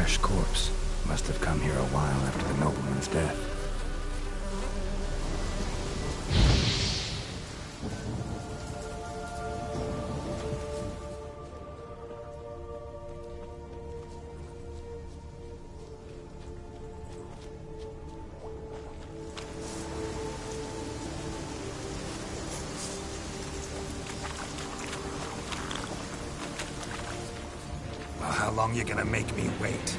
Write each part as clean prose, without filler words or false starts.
fresh corpse. Must have come here a while after the nobleman's death. Well, how long you gonna make me wait?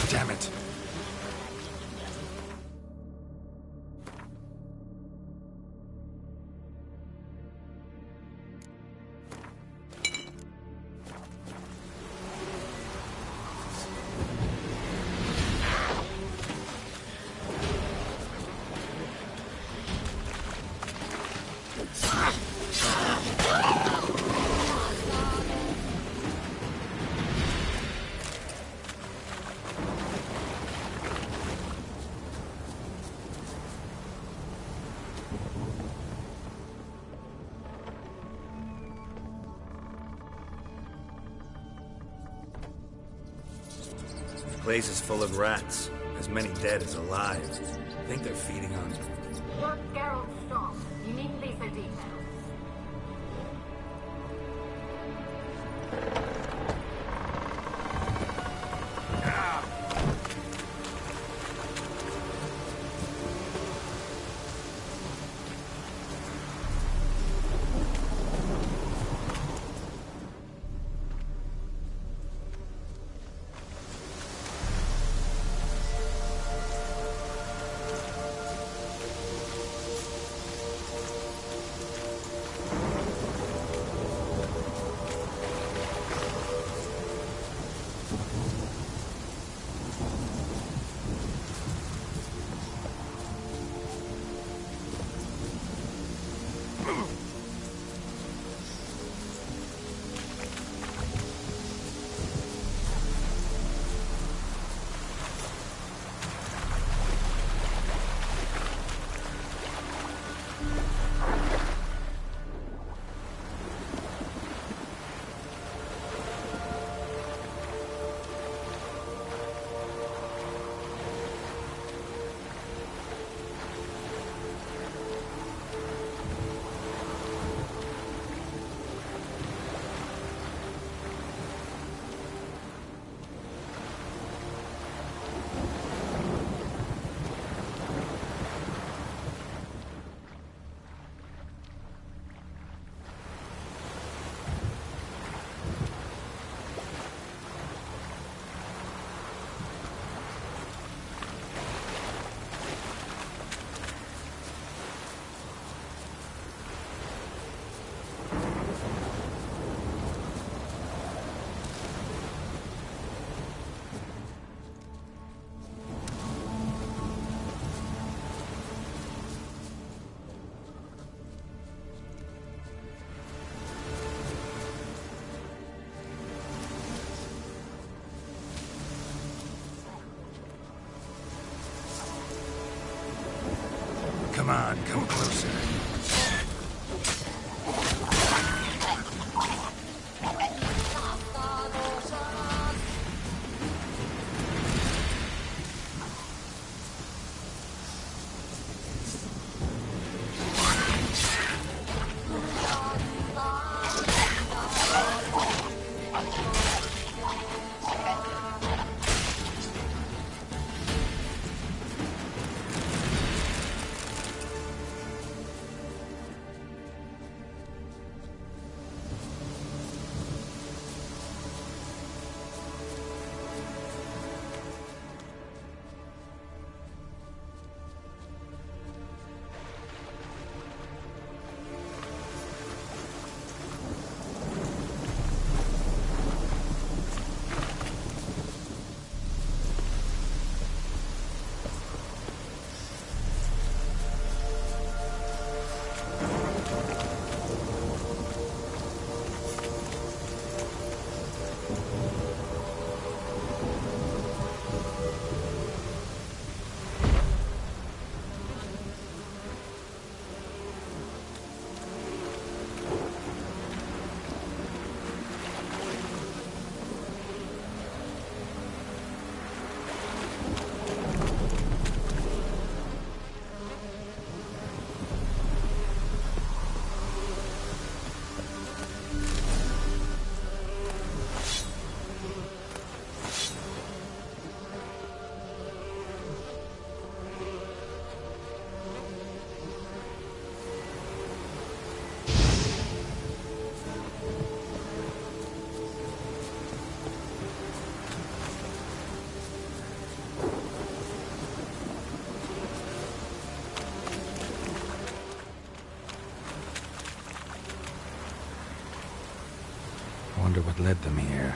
Damn it. The place is full of rats, as many dead as alive. I think they're feeding on... You're Geralt Strong. You needn't be so detailed. Come on, come closer. I wonder what led them here.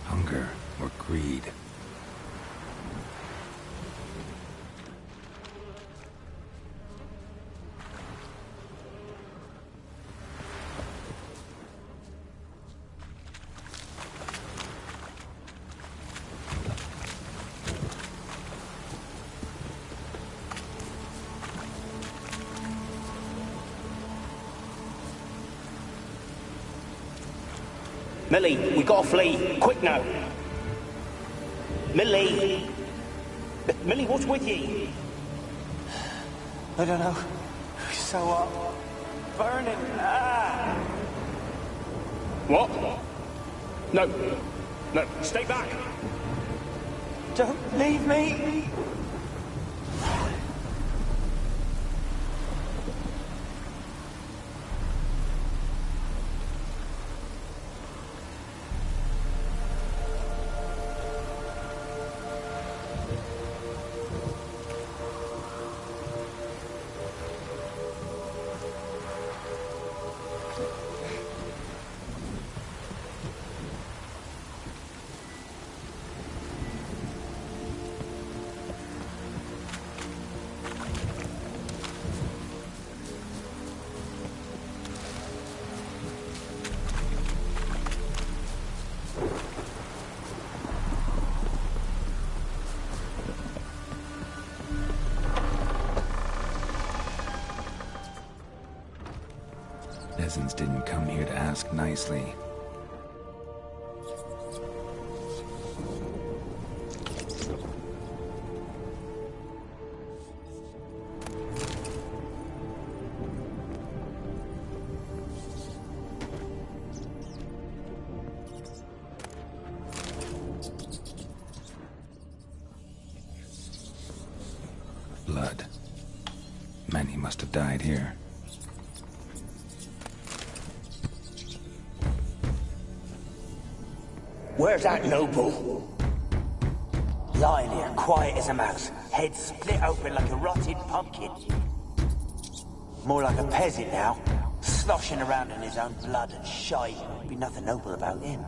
Hunger or greed? Millie, we gotta flee. Quick now. Millie! Millie, what's with ye? I don't know. So burning. Ah! What? No. No, stay back. Don't leave me. Peasants didn't come here to ask nicely. Blood. Many must have died here. Where's that noble? Lying here, quiet as a mouse, head split open like a rotted pumpkin. More like a peasant now, sloshing around in his own blood and shite. Be nothing noble about him.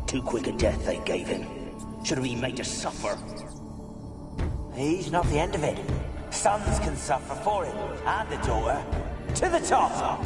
Too quick a death they gave him. Should have been made to suffer. He's not the end of it. Sons can suffer for him, and the daughter. To the top!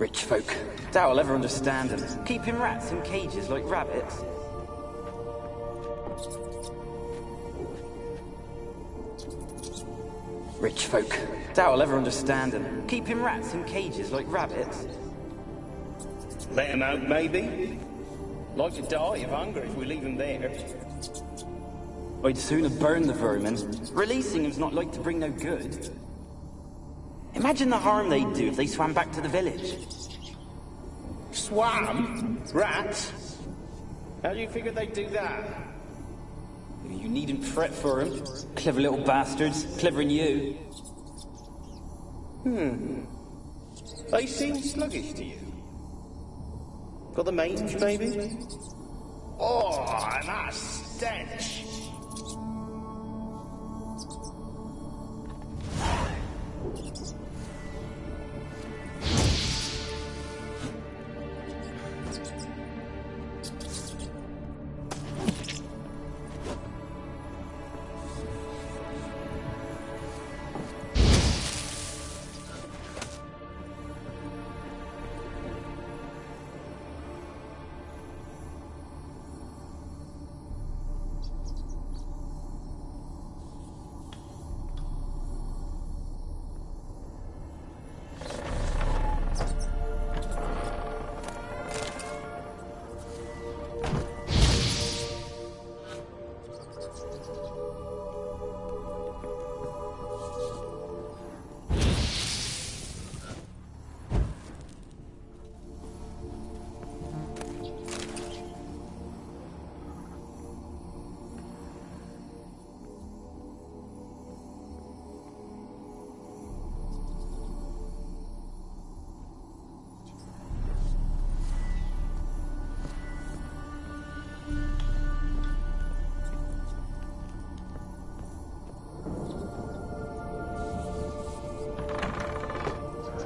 Rich folk. Doubt I'll ever understand them. Keeping rats in cages like rabbits. Rich folk. Doubt I'll ever understand them. Keeping rats in cages like rabbits. Let them out, maybe? Like to die of hunger if we leave them there. I'd sooner burn the vermin. Releasing them's not like to bring no good. Imagine the harm they'd do if they swam back to the village. Swam? Rats? How do you figure they'd do that? You needn't fret for them. Clever little bastards. Clever than you. They seem sluggish to you. Got the mange, maybe? Oh, that stench!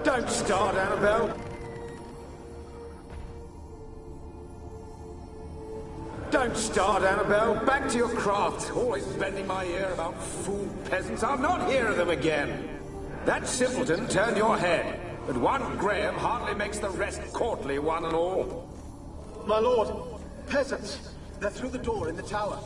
Don't start, Annabelle. Don't start, Annabelle. Back to your craft. Always bending my ear about fool peasants. I'll not hear of them again. That simpleton turned your head, but one Graham hardly makes the rest courtly, one and all. My lord, peasants. They're through the door in the tower.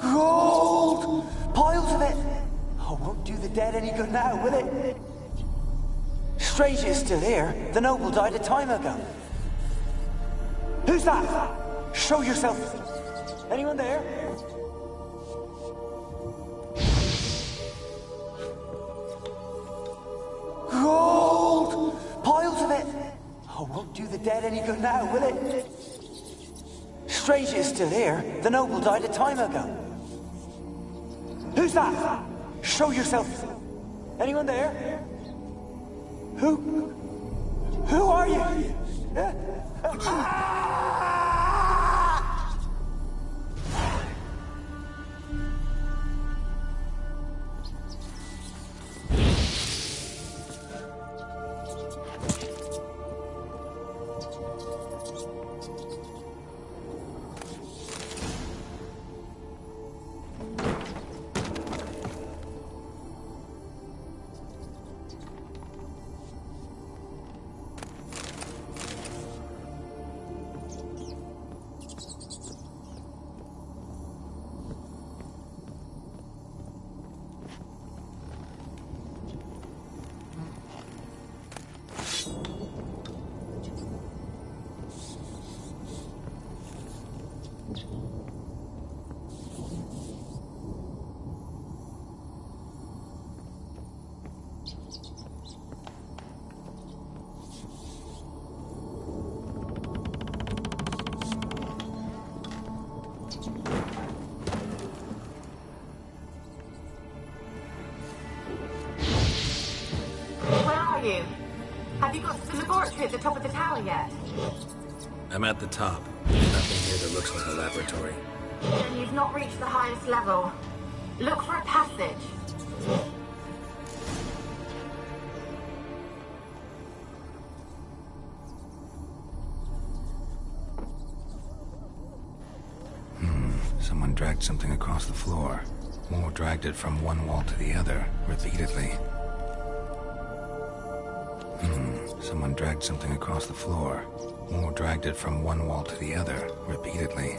Gold! Piles of it! Oh, won't do the dead any good now, will it? Strange it's still here. The noble died a time ago. Who's that? Show yourself. Anyone there? Gold! Piles of it! Oh, won't do the dead any good now, will it? Strange it's still here. The noble died a time ago. Who's that? Show yourself. Anyone there? Who are you? you? Have you got to the laboratory at the top of the tower yet? I'm at the top. Nothing here that looks like a laboratory. Then you've not reached the highest level. Look for a passage. Someone dragged something across the floor. More dragged it from one wall to the other, repeatedly. Someone dragged something across the floor. More dragged it from one wall to the other, repeatedly.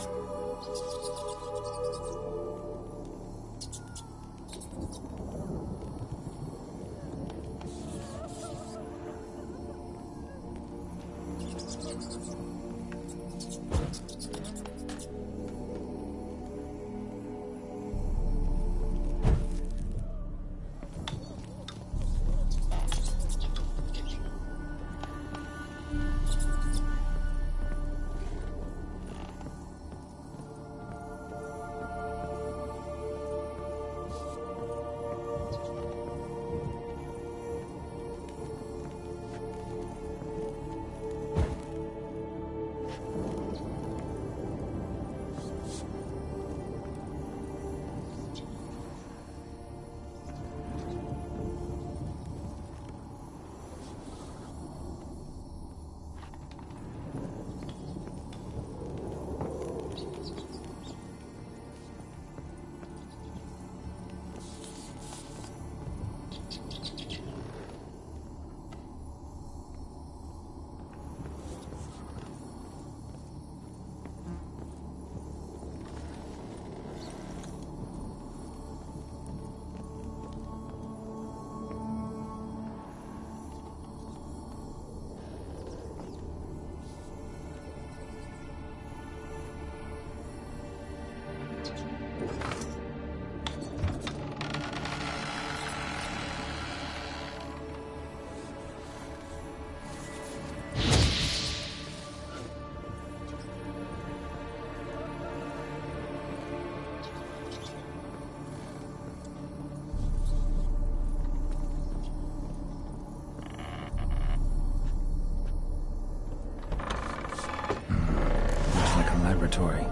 Laboratory.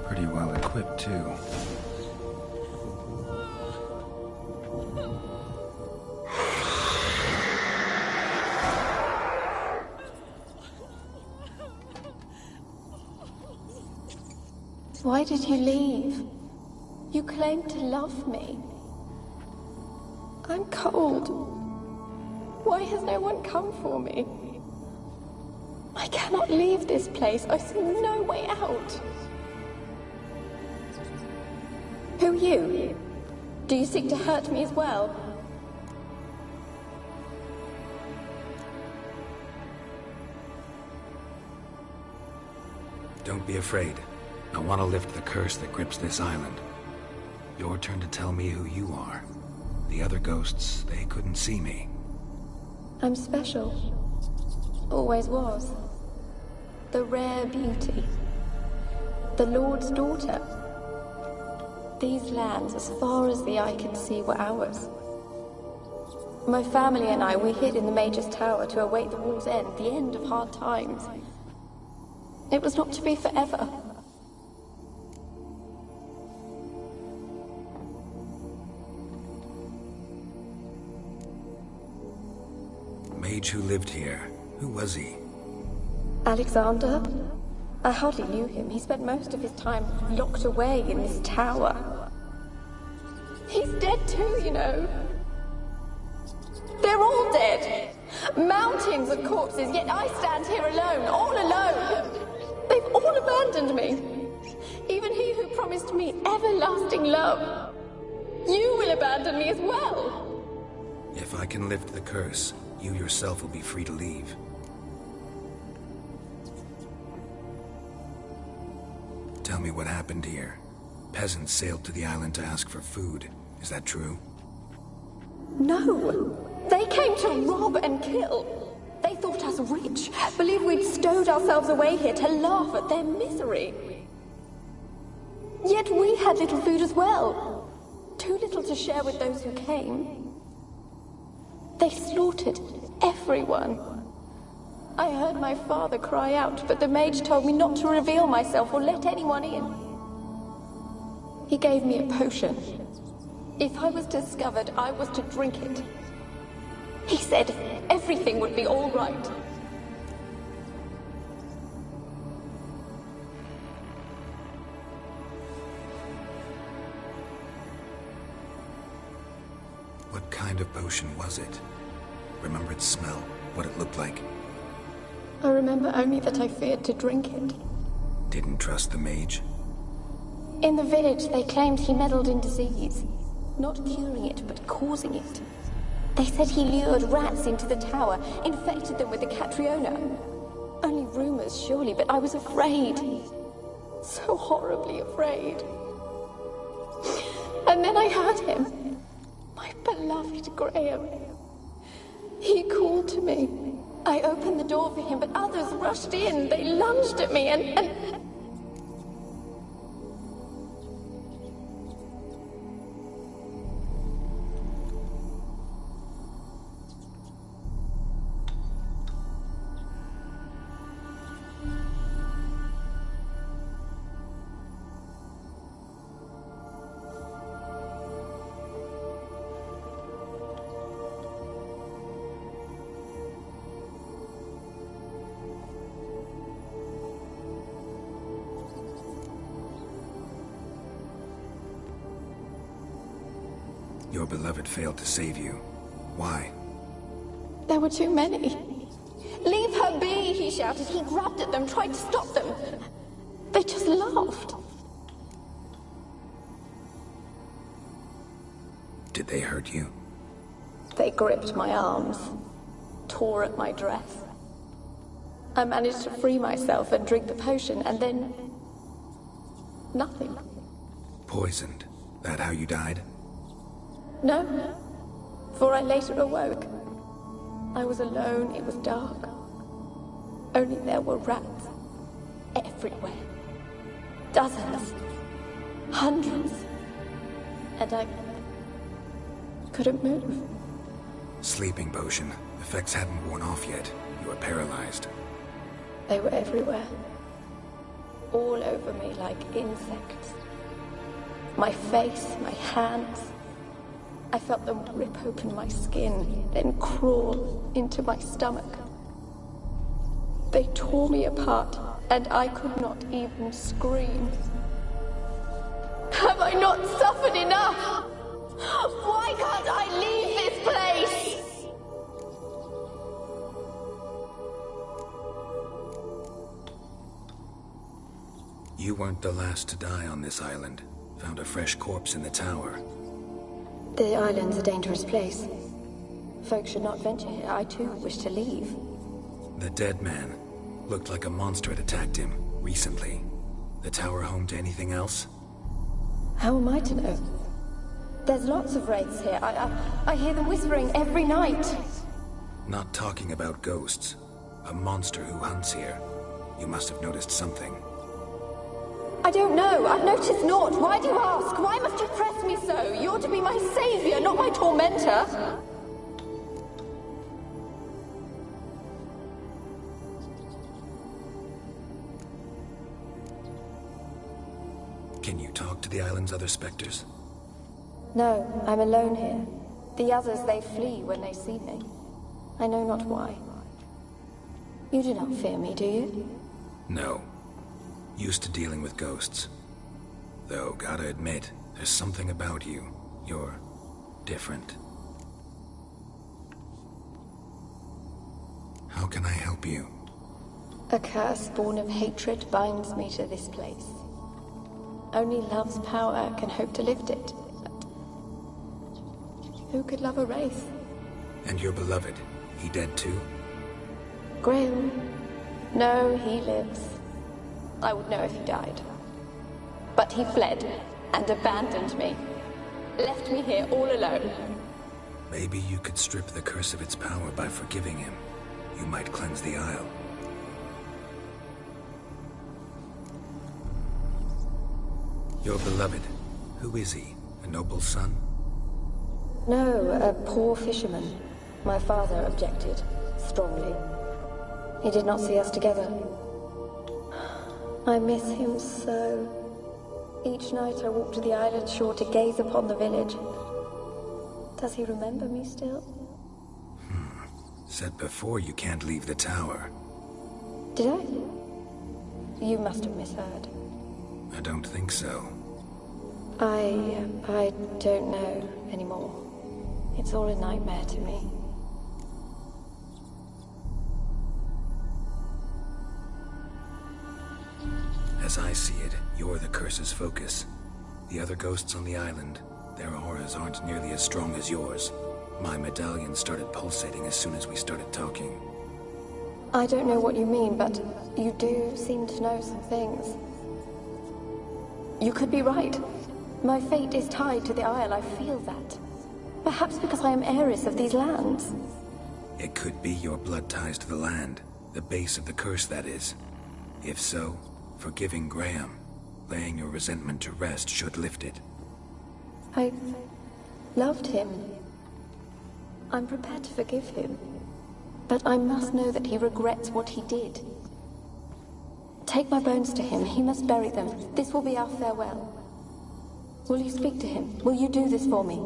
Pretty well equipped, too. Why did you leave? You claimed to love me. I'm cold. Why has no one come for me? I cannot leave this place. I see no way out. Who are you? Do you seek to hurt me as well? Don't be afraid. I want to lift the curse that grips this island. Your turn to tell me who you are. The other ghosts, they couldn't see me. I'm special. Always was. The rare beauty. The Lord's daughter. These lands, as far as the eye could see, were ours. My family and I, we hid in the Major's Tower to await the war's end, the end of hard times. It was not to be forever. Mage who lived here. Who was he? Alexander? I hardly knew him. He spent most of his time locked away in this tower. He's dead too, you know. They're all dead. Mountains of corpses, yet I stand here alone, all alone. They've all abandoned me. Even he who promised me everlasting love. You will abandon me as well. If I can lift the curse, you yourself will be free to leave. Tell me what happened here. Peasants sailed to the island to ask for food. Is that true? No. They came to rob and kill. They thought us rich, believed we'd stowed ourselves away here to laugh at their misery. Yet we had little food as well. Too little to share with those who came. They slaughtered, Everyone. I heard my father cry out, but the mage told me not to reveal myself or let anyone in. He gave me a potion. If I was discovered, I was to drink it. He said everything would be all right. What kind of potion was it? Remember its smell? What it looked like? I remember only that I feared to drink it. Didn't trust the mage? In the village, they claimed he meddled in disease. Not curing it, but causing it. They said he lured rats into the tower, infected them with the Catriona. Only rumors, surely, but I was afraid. So horribly afraid. And then I heard him. My beloved Graham. He called to me. I opened the door for him, but others rushed in. They lunged at me and... Your beloved failed to save you. Why? There were too many. Leave her be, he shouted. He grabbed at them, tried to stop them. They just laughed. Did they hurt you? They gripped my arms, tore at my dress. I managed to free myself and drink the potion, and then... nothing. Poisoned? That how you died? No, for I later awoke. I was alone, it was dark. Only there were rats. Everywhere. Dozens. Hundreds. And I couldn't move. Sleeping potion. Effects hadn't worn off yet. You were paralyzed. They were everywhere. All over me like insects. My face, my hands. I felt them rip open my skin, then crawl into my stomach. They tore me apart, and I could not even scream. Have I not suffered enough? Why can't I leave this place? You weren't the last to die on this island. Found a fresh corpse in the tower. The island's a dangerous place. Folks should not venture here. I too wish to leave. The dead man. Looked like a monster had attacked him, recently. The tower home to anything else? How am I to know? There's lots of wraiths here. I hear them whispering every night. Not talking about ghosts. A monster who hunts here. You must have noticed something. I don't know. I've noticed naught. Why do you ask? Why must you press me so? You're to be my savior, not my tormentor. Can you talk to the island's other specters? No, I'm alone here. The others, they flee when they see me. I know not why. You do not fear me, do you? No. Used to dealing with ghosts. Though, gotta admit, there's something about you. You're different. How can I help you? A curse born of hatred binds me to this place. Only love's power can hope to lift it. But who could love a wraith? And your beloved, he dead too? Graham? No, he lives. I would know if he died. But he fled and abandoned me. Left me here all alone. Maybe you could strip the curse of its power by forgiving him. You might cleanse the Isle. Your beloved, who is he? A noble son? No, a poor fisherman. My father objected, strongly. He did not see us together. I miss him so. Each night I walk to the island shore to gaze upon the village. Does he remember me still? Said before you can't leave the tower. Did I? You must have misheard. I don't think so. I don't know anymore. It's all a nightmare to me. As I see it, you're the curse's focus. The other ghosts on the island, their auras aren't nearly as strong as yours. My medallion started pulsating as soon as we started talking. I don't know what you mean, but you do seem to know some things. You could be right. My fate is tied to the Isle, I feel that. Perhaps because I am heiress of these lands. It could be your blood ties to the land, the base of the curse, that is. If so, forgiving Graham, laying your resentment to rest should lift it. I loved him. I'm prepared to forgive him. But I must know that he regrets what he did. Take my bones to him. He must bury them. This will be our farewell. Will you speak to him? Will you do this for me?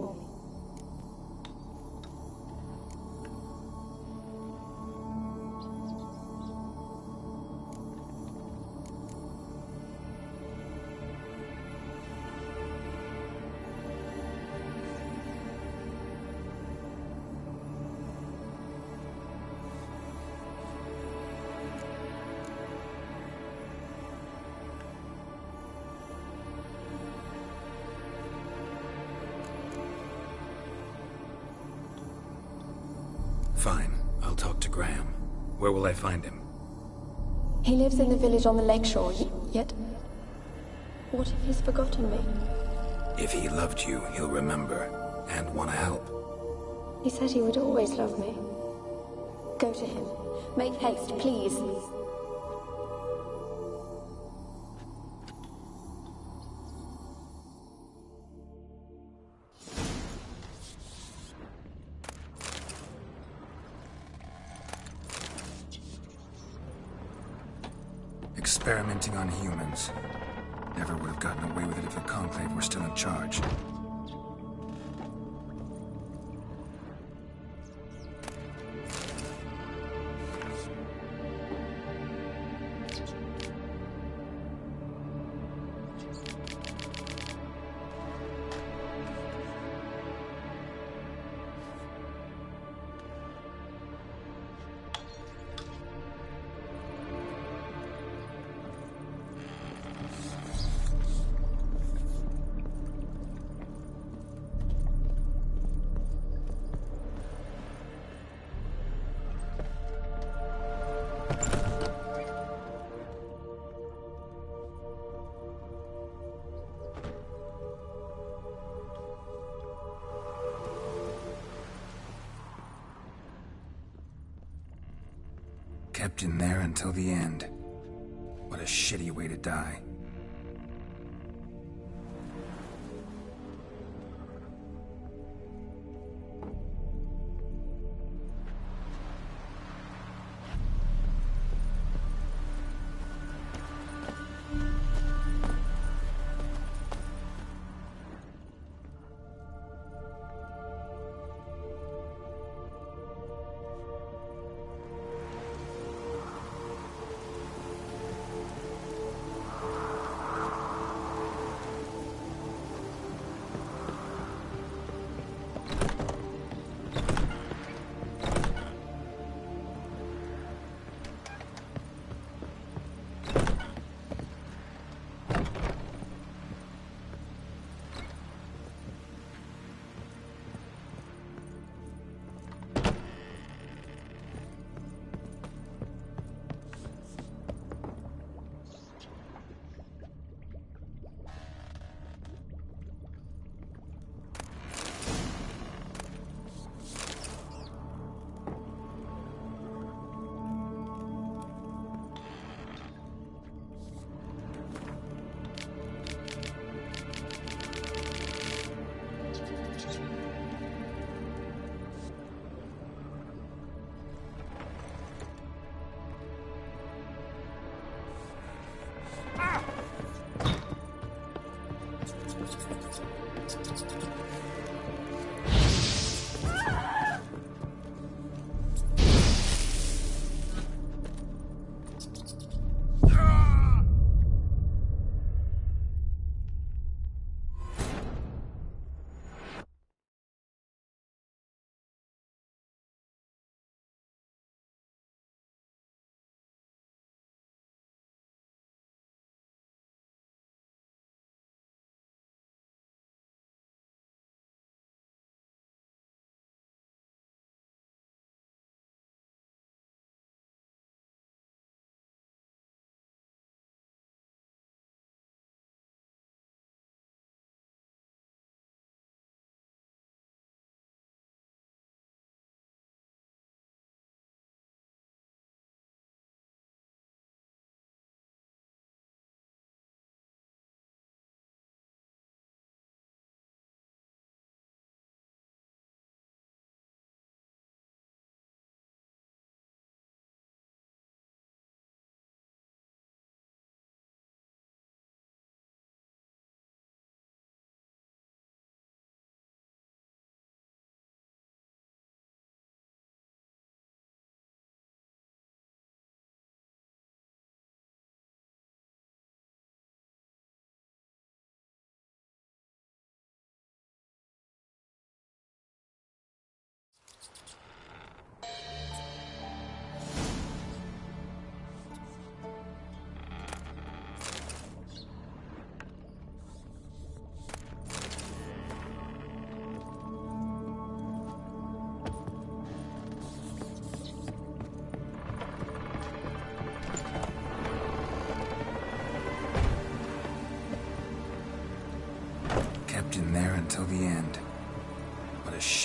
Fine. I'll talk to Graham. Where will I find him? He lives in the village on the lakeshore, yet... What if he's forgotten me? If he loved you, he'll remember, and want to help. He said he would always love me. Go to him. Make haste, please. Experimenting on humans. Never would have gotten away with it if the Conclave were still in charge. Kept in there until the end. What a shitty way to die.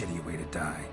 shitty way to die.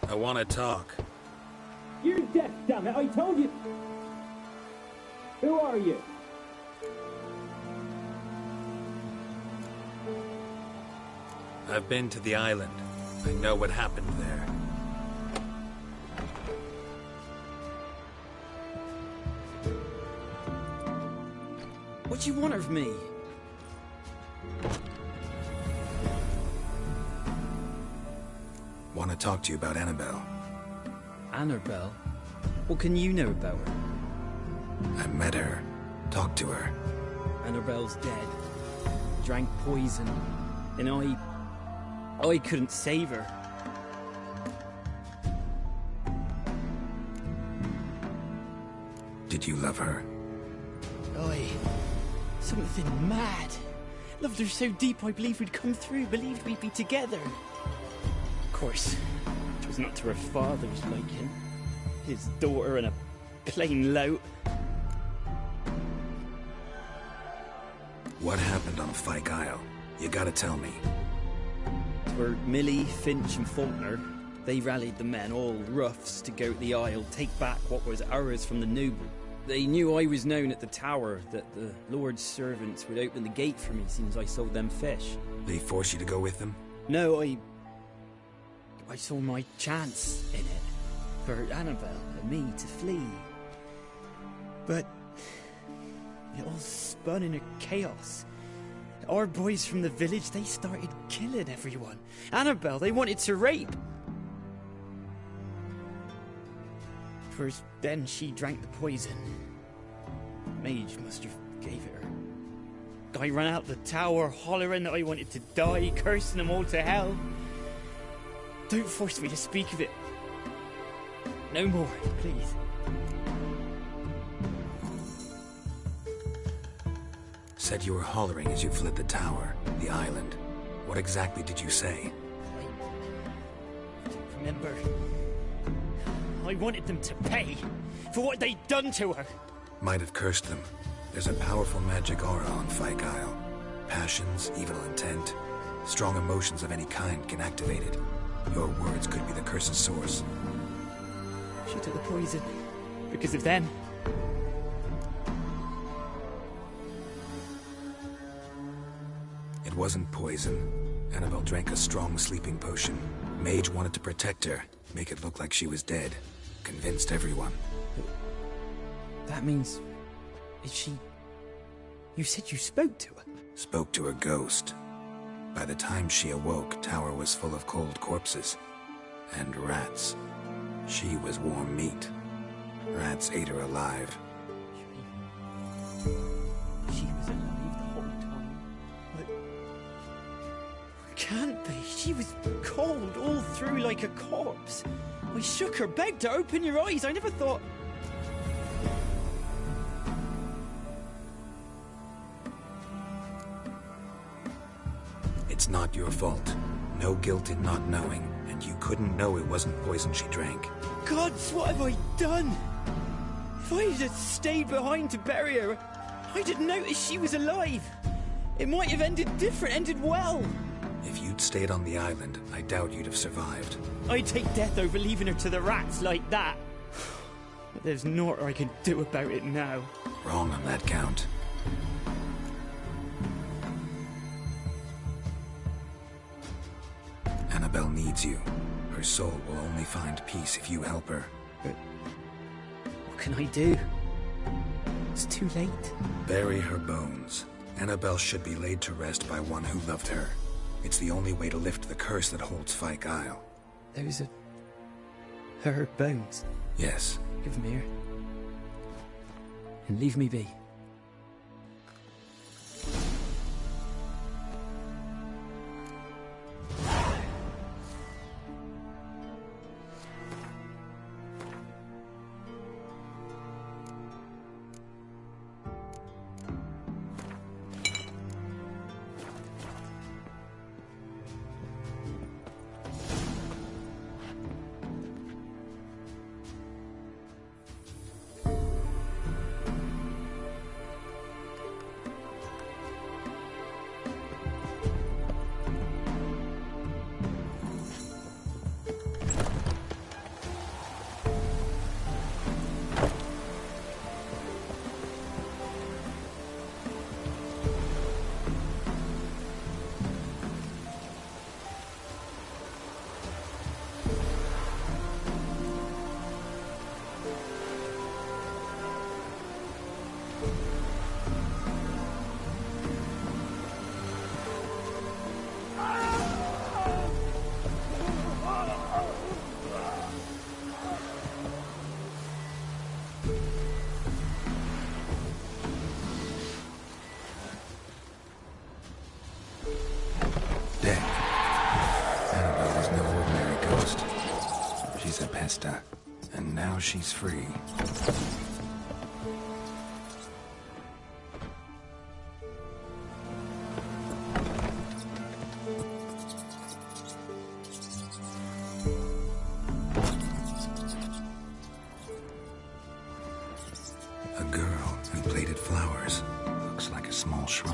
I want to talk. You're deaf, damn it! I told you. Who are you? I've been to the island. I know what happened there. What do you want of me? Want to talk to you about Annabelle. Annabelle? What can you know about her? I met her. Talked to her. Annabelle's dead. Drank poison. And I couldn't save her. Did you love her? Something mad. Loved her so deep I believed we'd come through, believed we'd be together. Of course, it was not to her father's liking. His daughter and a plain lout. What happened on Fyke Isle? You gotta tell me. Were Millie, Finch and Faulkner. They rallied the men, all roughs, to go to the Isle, take back what was ours from the noble. They knew I was known at the tower, that the Lord's servants would open the gate for me as soon as I sold them fish. They forced you to go with them? No, I saw my chance in it. For Annabelle and me to flee. But it all spun in a chaos. Our boys from the village, they started killing everyone. Annabelle, they wanted to rape. First, then she drank the poison. Mage must have gave it her. Guy ran out the tower, hollering that I wanted to die, cursing them all to hell. Don't force me to speak of it. No more, please. Said you were hollering as you fled the tower, the island. What exactly did you say? I don't remember. I wanted them to pay for what they'd done to her. Might have cursed them. There's a powerful magic aura on Fyke Isle. Passions, evil intent, strong emotions of any kind can activate it. Your words could be the curse's source. She took the poison because of them. It wasn't poison. Annabelle drank a strong sleeping potion. Mage wanted to protect her, make it look like she was dead. Convinced everyone. That means... is she... You said you spoke to her? Spoke to her ghost. By the time she awoke, tower was full of cold corpses. And rats. She was warm meat. Rats ate her alive. She was alive the whole time? But... Can't be. She was cold all through like a corpse. I shook her, begged her, open your eyes. I never thought... It's not your fault. No guilt in not knowing, and you couldn't know it wasn't poison she drank. Gods, what have I done? If I had stayed behind to bury her, I didn't notice she was alive. It might have ended different, ended well. If you'd stayed on the island, I doubt you'd have survived. I'd take death over leaving her to the rats like that. But there's naught I can do about it now. Wrong on that count. Annabelle needs you. Her soul will only find peace if you help her. But what can I do? It's too late. Bury her bones. Annabelle should be laid to rest by one who loved her. It's the only way to lift the curse that holds Fyke Isle. Those are... her bones? Yes. Give them here. And leave me be. Hesta, and now she's free. A girl in plated flowers. Looks like a small shrine.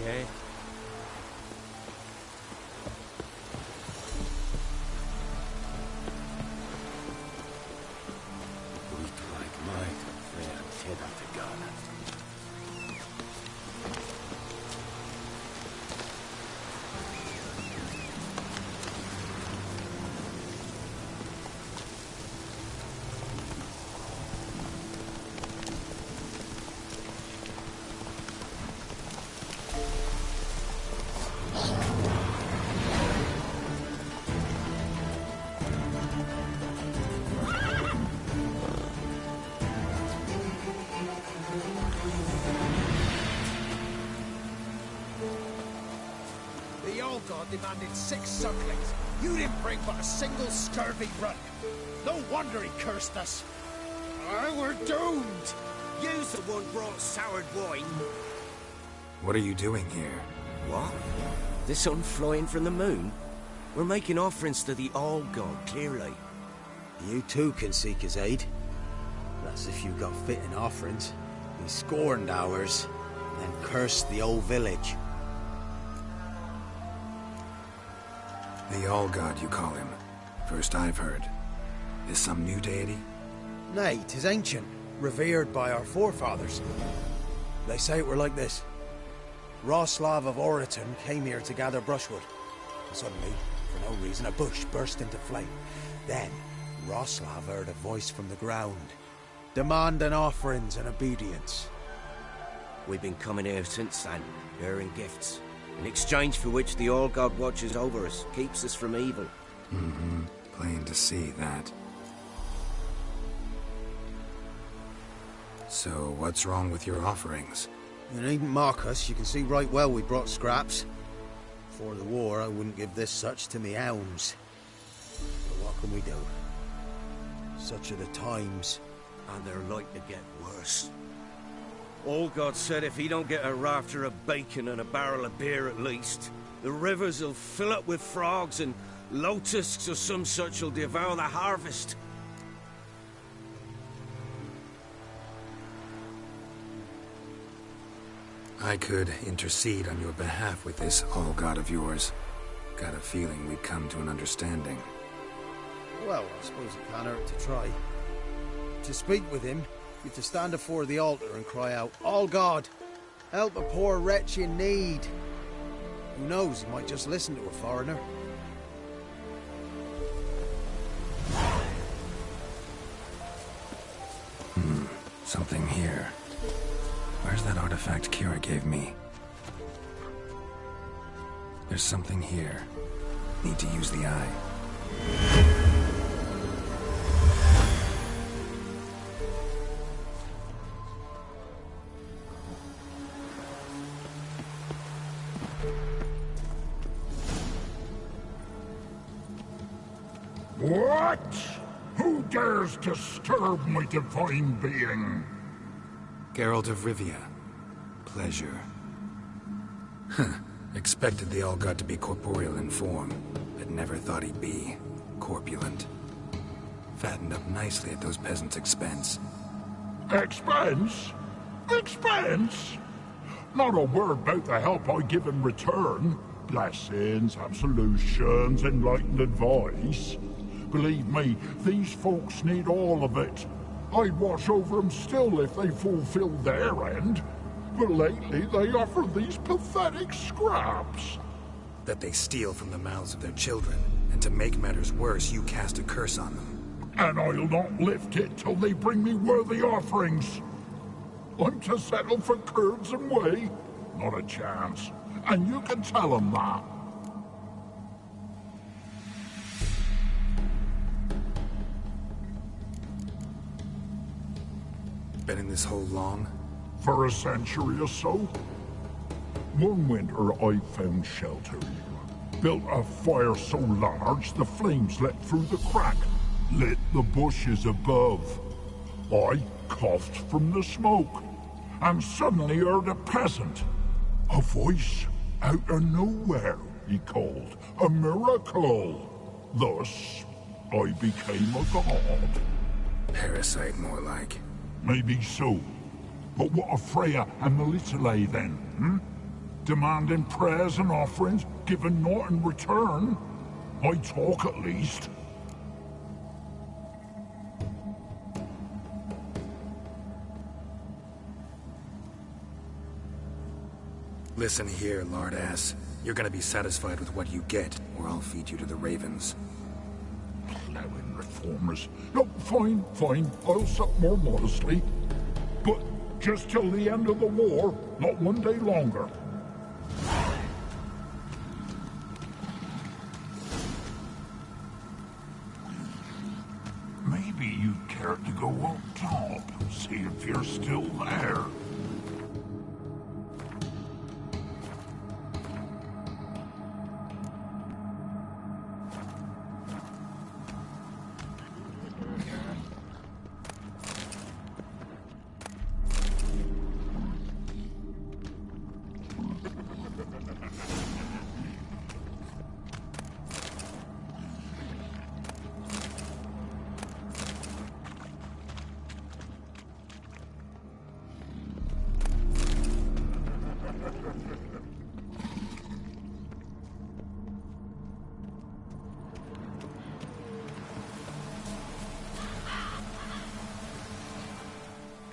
Okay. Weak like might, fair tether to gun. The old god demanded 6 sucklings. You didn't bring but a single scurvy run. No wonder he cursed us. We're doomed. You's the one brought soured wine. What are you doing here? What? The sun flying from the moon? We're making offerings to the All-God, clearly. You too can seek his aid. That's if you got fitting offerings. He scorned ours, then cursed the old village. The All-God, you call him. First I've heard. Is some new deity? Nay, 'tis ancient, revered by our forefathers. They say it were like this. Roslav of Oriton came here to gather brushwood. And suddenly, for no reason, a bush burst into flame. Then, Roslav heard a voice from the ground, demanding offerings and obedience. We've been coming here since then, bearing gifts, in exchange for which the All-God watches over us, keeps us from evil. Mm-hmm. Plain to see that. So, what's wrong with your offerings? You needn't mock us, you can see right well we brought scraps. Before the war, I wouldn't give this such to me hounds. But what can we do? Such are the times. And they're like to get worse. All-God said if he don't get a rafter of bacon and a barrel of beer at least, the rivers will fill up with frogs and locusts or some such will devour the harvest. I could intercede on your behalf with this All-God of yours. Got a feeling we'd come to an understanding. Well, I suppose it can't hurt to try. To speak with him, you have to stand before the altar and cry out, All God, help a poor wretch in need. Who knows, he might just listen to a foreigner. Something here. Where's that artifact Kira gave me? There's something here. Need to use the eye. What? Who dares disturb my divine being? Geralt of Rivia. Pleasure. Expected the All-God to be corporeal in form, but never thought he'd be corpulent. Fattened up nicely at those peasants' expense. Expense? Expense? Not a word about the help I give in return. Blessings, absolutions, enlightened advice. Believe me, these folks need all of it. I'd watch over them still if they fulfilled their end. But lately they offer these pathetic scraps. That they steal from the mouths of their children, and to make matters worse, you cast a curse on them. And I'll not lift it till they bring me worthy offerings. I'm to settle for curds and whey? Not a chance. And you can tell them that. Been in this hole long? For a century or so. One winter I found shelter here. Built a fire so large the flames let through the crack. Lit the bushes above. I coughed from the smoke, and suddenly heard a peasant. A voice out of nowhere, he called. A miracle. Thus, I became a god. Parasite, more like. Maybe so. But what of Freya and Melitele then, hmm? Demanding prayers and offerings, giving naught in return? I talk at least. Listen here, lard-ass. You're gonna be satisfied with what you get, or I'll feed you to the ravens. Plowing reformers. No, fine, fine. I'll sup more modestly. But just till the end of the war, not one day longer. Maybe you'd care to go up top, see if you're still there.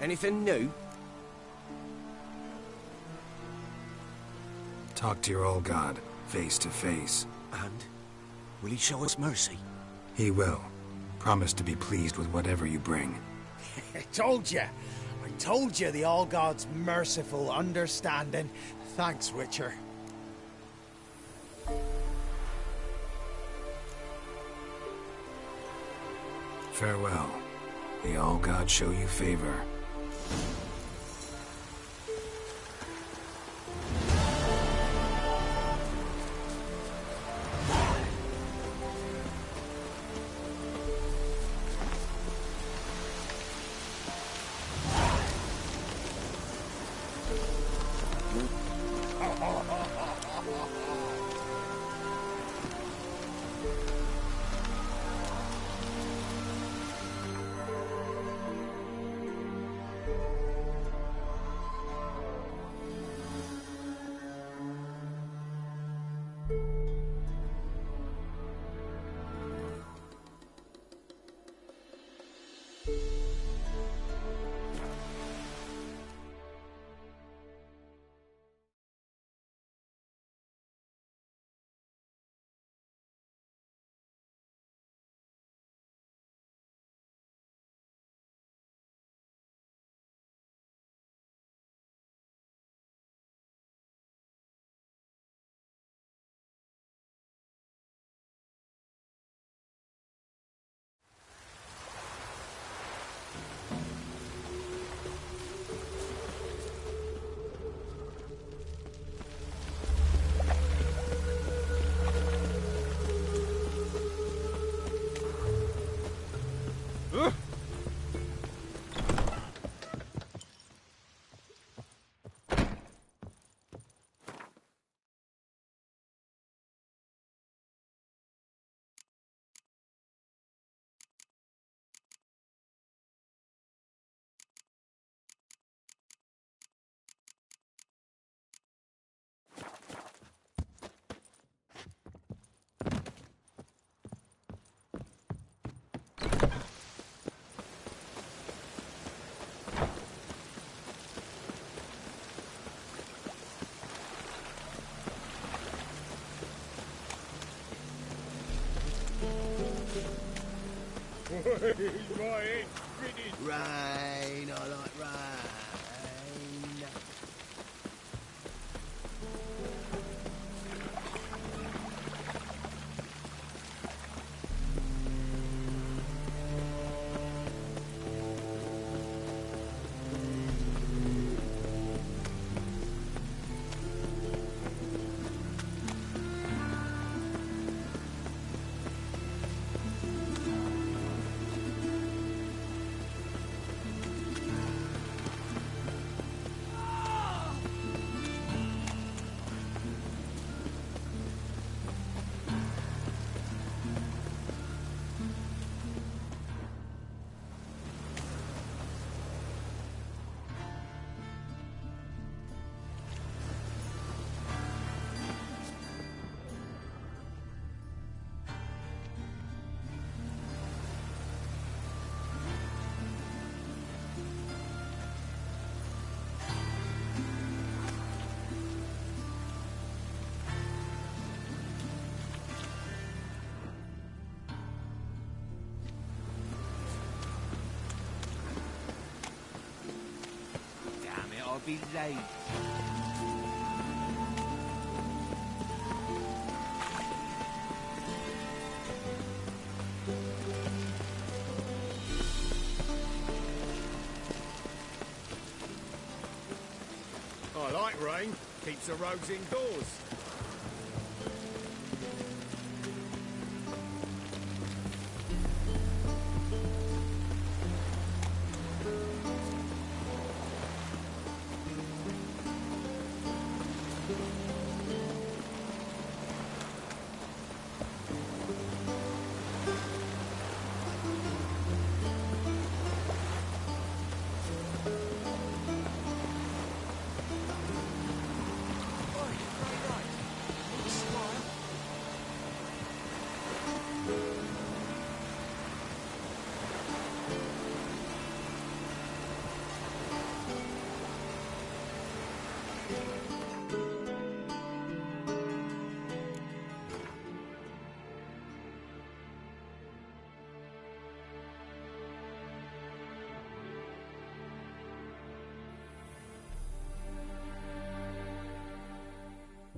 Anything new? Talk to your old god, face to face. And? Will he show us mercy? He will. Promise to be pleased with whatever you bring. I told you the All-God's merciful, understanding. Thanks, Witcher. Farewell. The All-God show you favor. My head's spinning. Rain, I like rain. I'll be late. I like rain. Keeps the roads indoors.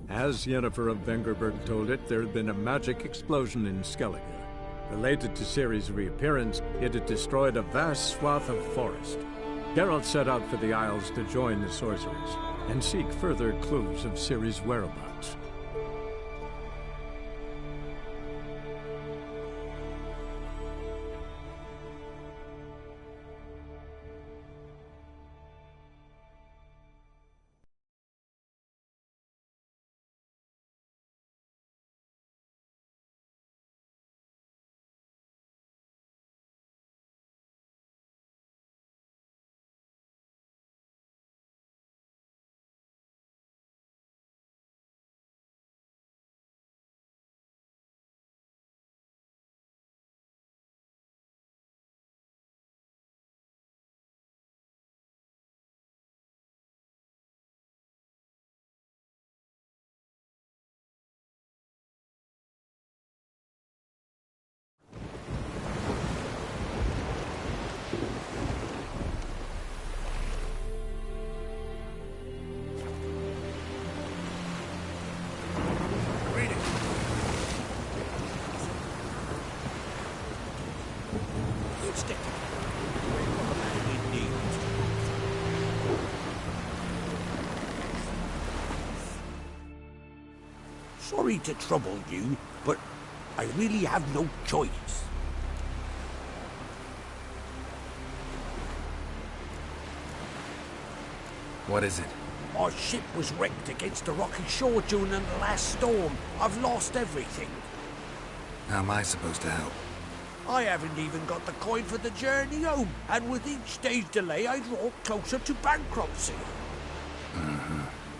As Yennefer of Vengerberg told it, there had been a magic explosion in Skellige. Related to Ciri's reappearance, it had destroyed a vast swath of forest. Geralt set out for the Isles to join the sorcerers and seek further clues of Ciri's whereabouts. Sorry to trouble you, but I really have no choice. What is it? Our ship was wrecked against a rocky shore during the last storm. I've lost everything. How am I supposed to help? I haven't even got the coin for the journey home, and with each day's delay I draw closer to bankruptcy.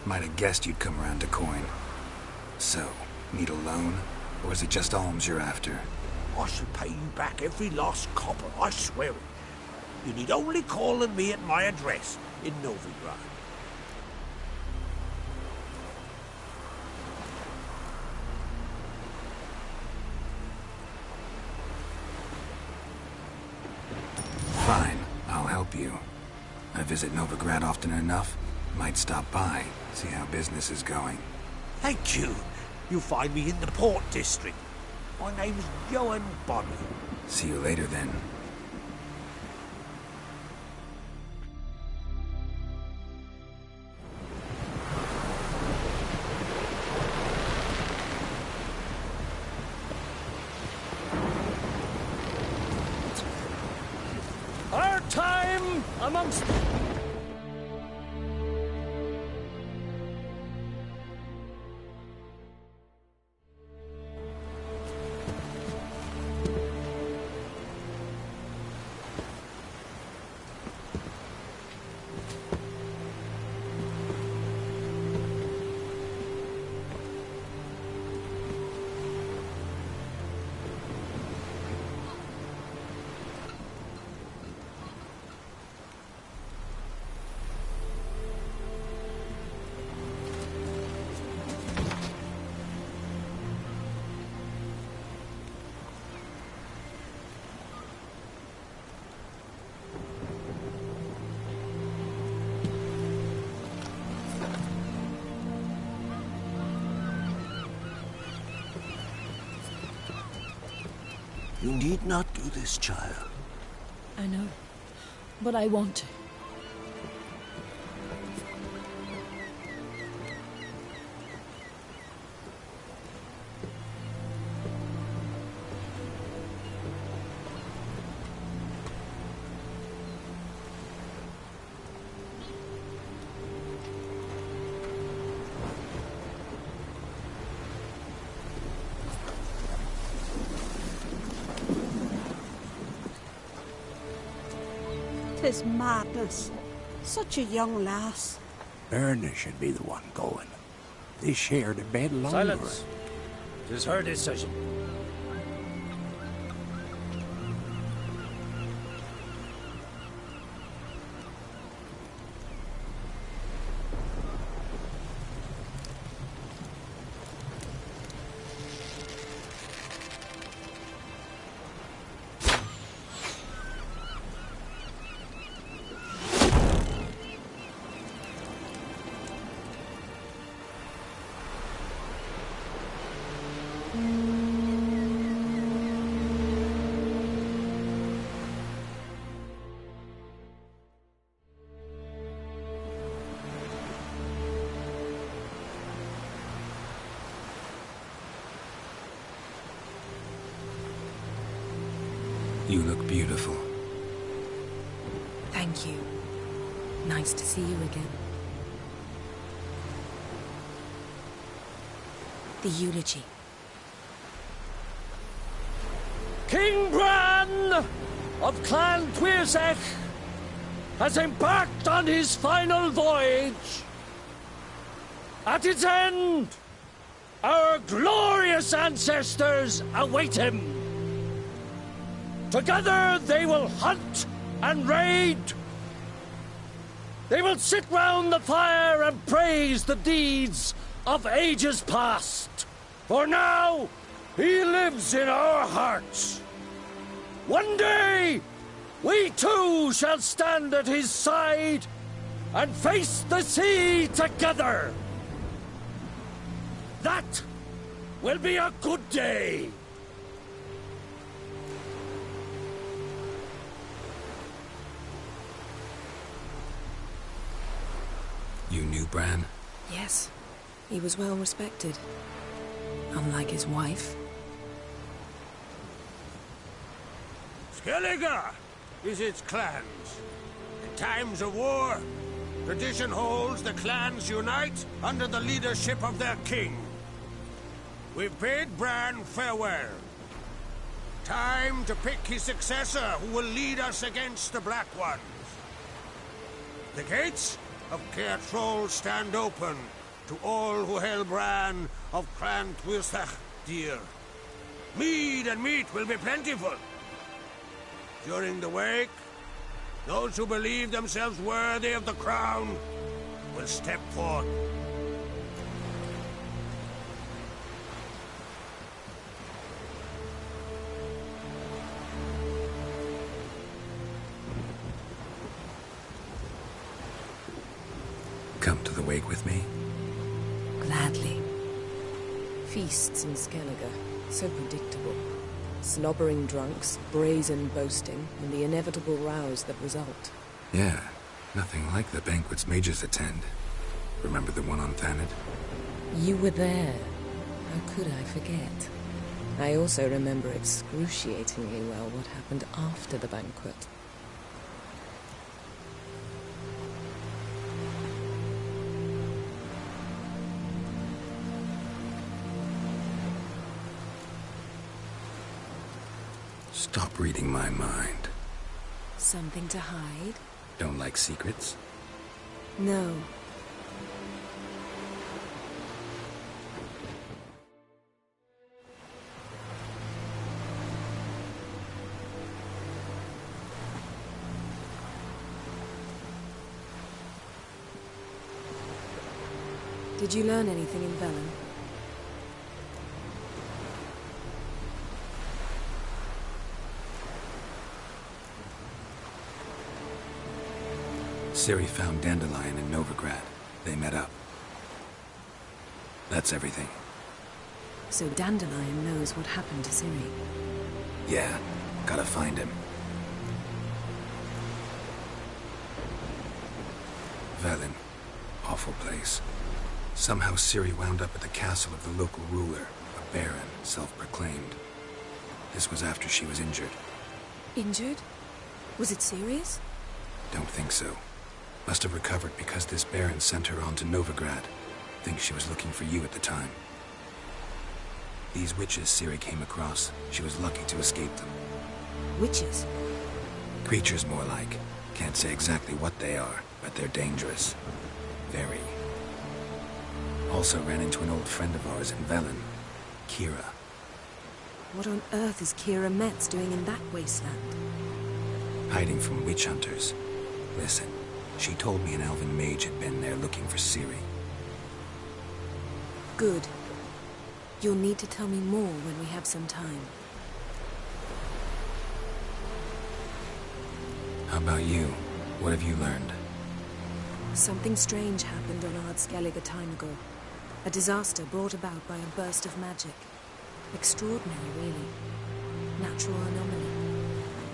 Might have guessed you'd come around to coin. So, need a loan? Or is it just alms you're after? I shall pay you back every last copper, I swear it. You need only call on me at my address in Novigrad. I visit Novigrad often enough. Might stop by, see how business is going. Thank you. You find me in the Port District. My name's Johan Bonny. See you later, then. Our time amongst... You need not do this, child. I know, but I want to. Tis madness. Such a young lass. Erna should be the one going. They shared a bed longer. Silence. It is her decision. You look beautiful. Thank you. Nice to see you again. The eulogy. King Bran of Clan Twirsech has embarked on his final voyage. At its end, our glorious ancestors await him. Together they will hunt and raid. They will sit round the fire and praise the deeds of ages past. For now, he lives in our hearts. One day, we too shall stand at his side and face the sea together. That will be a good day. You knew Bran? Yes, he was well respected. Unlike his wife. Skellige is its clans. In times of war, tradition holds the clans unite under the leadership of their king. We've bid Bran farewell. Time to pick his successor who will lead us against the Black Ones. The gates of Caer Troll stand open to all who held Bran of Clan Twirsech dear. Mead and meat will be plentiful. During the wake, those who believe themselves worthy of the crown will step forth. Come to the wake with me? Gladly. Feasts in Skellige, so predictable. Slobbering drunks, brazen boasting, and the inevitable rows that result. Yeah, nothing like the banquets mages attend. Remember the one on Thanid? You were there. How could I forget? I also remember excruciatingly well what happened after the banquet. Stop reading my mind. Something to hide? Don't like secrets? No. Did you learn anything in Velen? Ciri found Dandelion in Novigrad. They met up. That's everything. So Dandelion knows what happened to Ciri. Yeah, gotta find him. Velen. Awful place. Somehow Ciri wound up at the castle of the local ruler, a baron, self-proclaimed. This was after she was injured. Injured? Was it serious? Don't think so. Must have recovered because this baron sent her on to Novigrad. Think she was looking for you at the time. These witches Ciri came across, she was lucky to escape them. Witches? Creatures more like. Can't say exactly what they are, but they're dangerous. Very. Also ran into an old friend of ours in Velen, Kira. What on earth is Kira Metz doing in that wasteland? Hiding from witch hunters. Listen, she told me an elven mage had been there looking for Ciri. Good. You'll need to tell me more when we have some time. How about you? What have you learned? Something strange happened on Ard Skellige a time ago. A disaster brought about by a burst of magic. Extraordinary, really. Natural anomaly.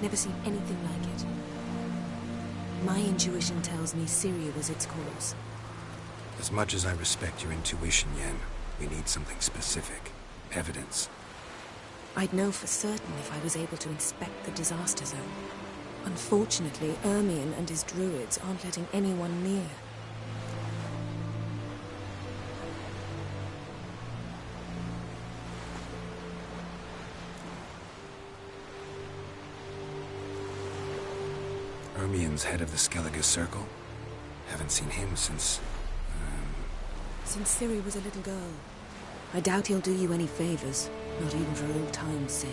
Never seen anything like it. My intuition tells me Ciri was its cause. As much as I respect your intuition, Yen, we need something specific. Evidence. I'd know for certain if I was able to inspect the disaster zone. Unfortunately, Ermion and his druids aren't letting anyone near. Ermion's head of the Skellige Circle? Haven't seen him since... Since Ciri was a little girl. I doubt he'll do you any favors, not even for old time's sake.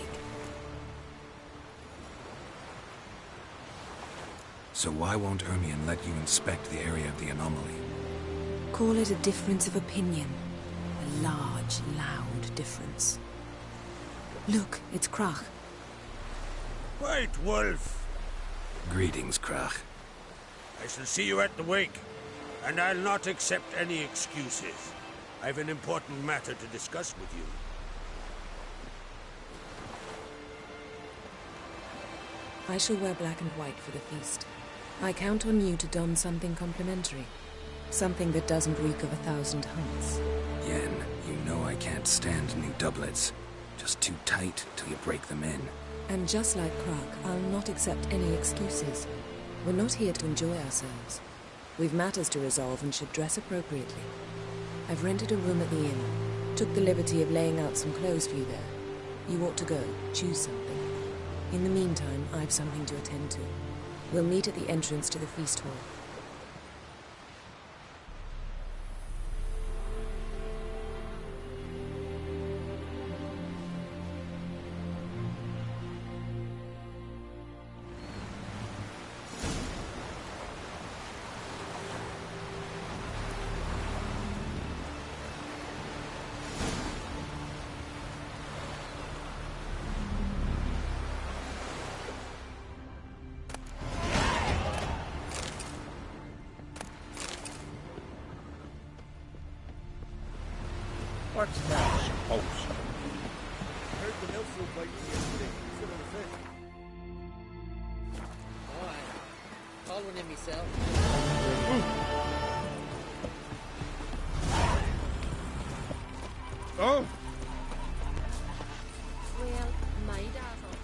So why won't Ermion let you inspect the area of the anomaly? Call it a difference of opinion. A large, loud difference. Look, it's Krach. White Wolf! Greetings, Krach. I shall see you at the wake, and I'll not accept any excuses. I've an important matter to discuss with you. I shall wear black and white for the feast. I count on you to don something complimentary. Something that doesn't reek of 1,000 hunts. Yen, you know I can't stand new doublets. Just too tight till you break them in. And just like Krach, I'll not accept any excuses. We're not here to enjoy ourselves. We've matters to resolve and should dress appropriately. I've rented a room at the inn. Took the liberty of laying out some clothes for you there. You ought to go. Choose something. In the meantime, I've something to attend to. We'll meet at the entrance to the feast hall. What's that supposed to be? Heard the milfoil biting yesterday. Full of the fish. Alright. Call one in myself. Oh! Well, my dazzle.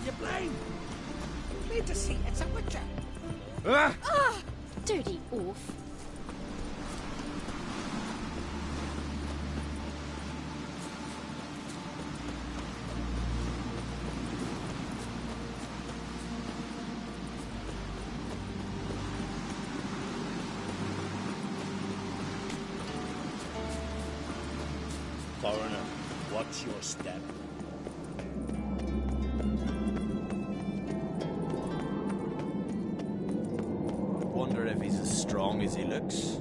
You blame! Need to see it's a witcher. Ah! Dirty oaf. Foreigner, watch your step. Wonder if he's as strong as he looks.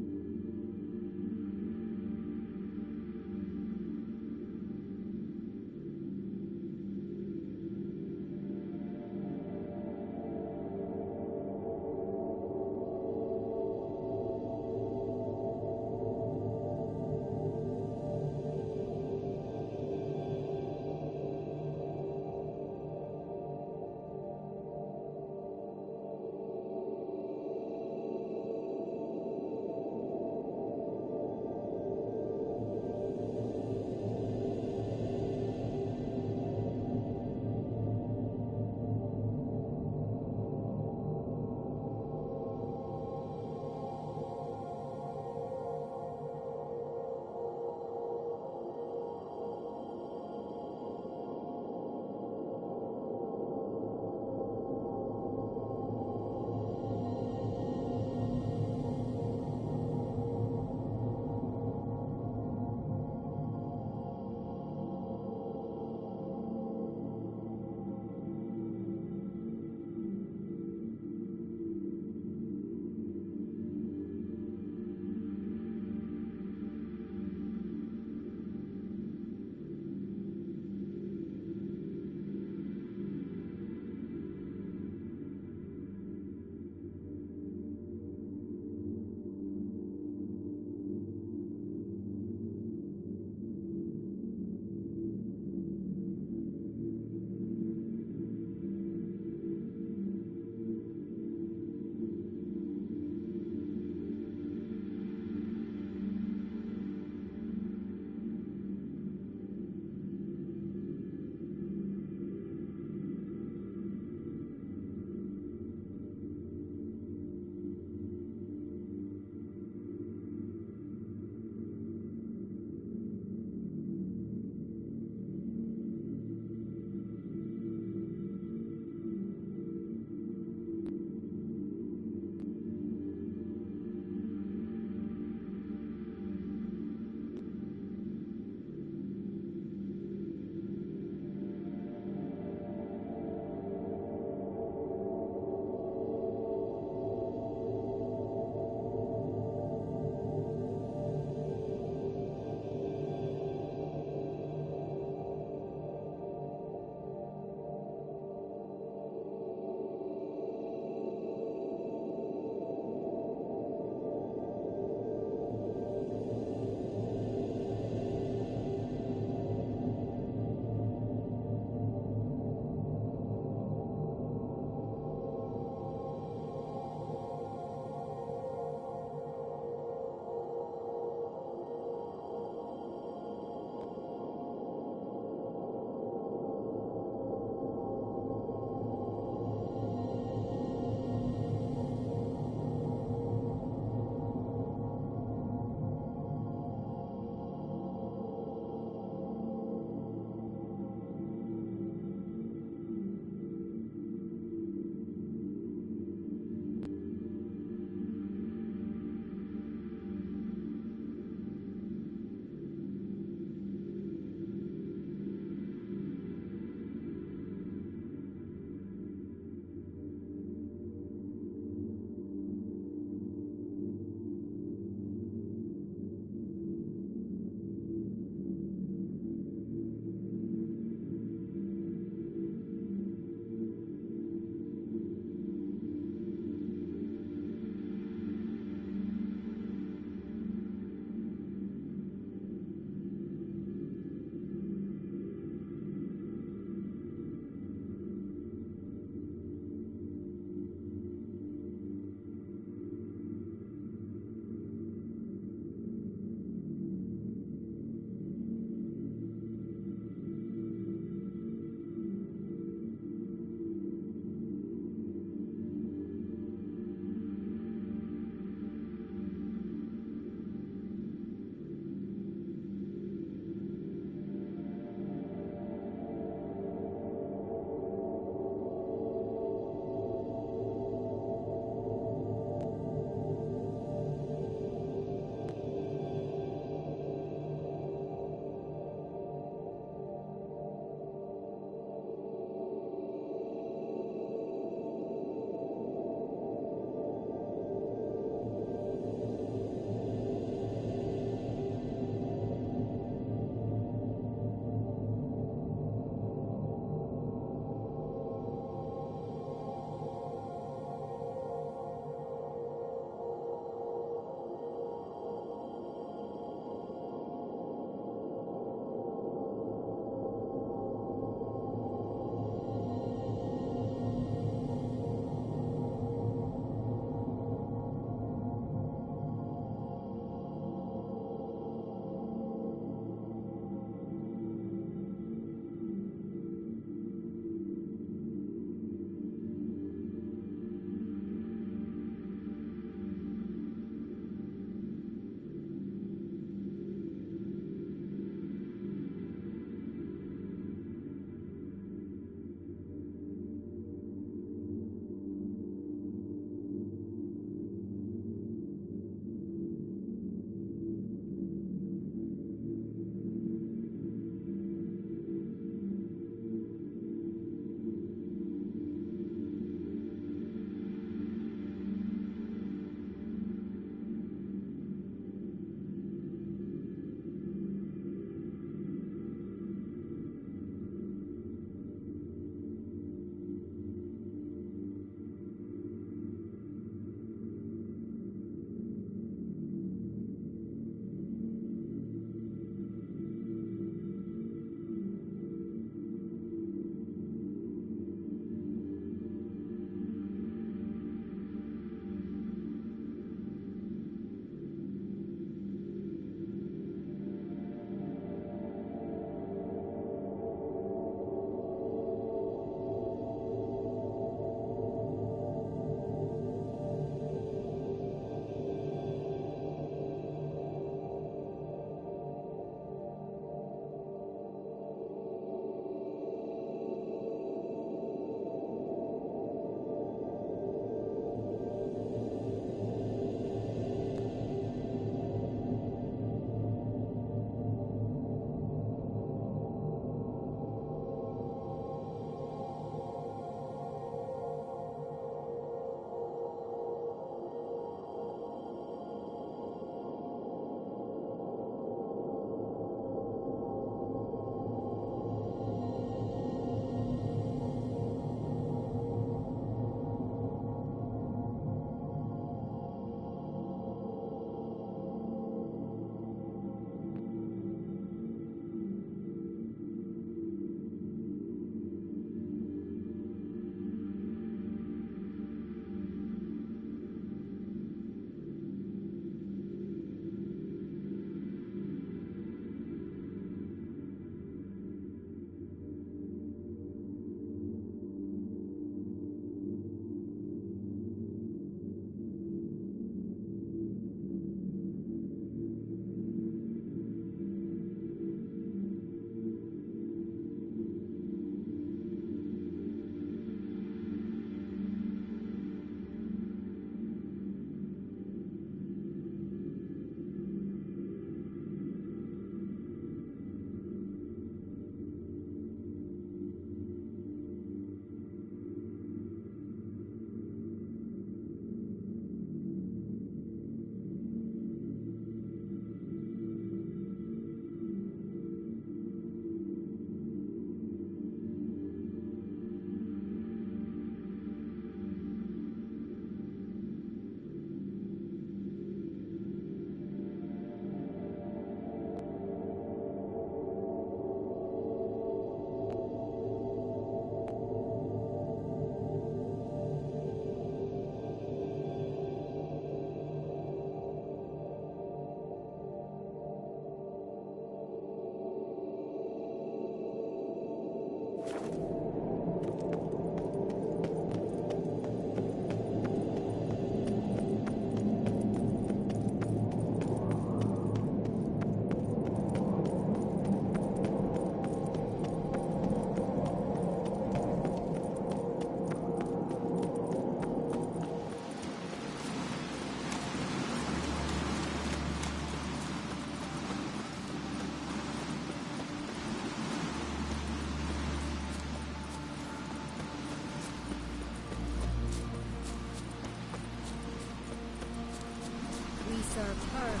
served her as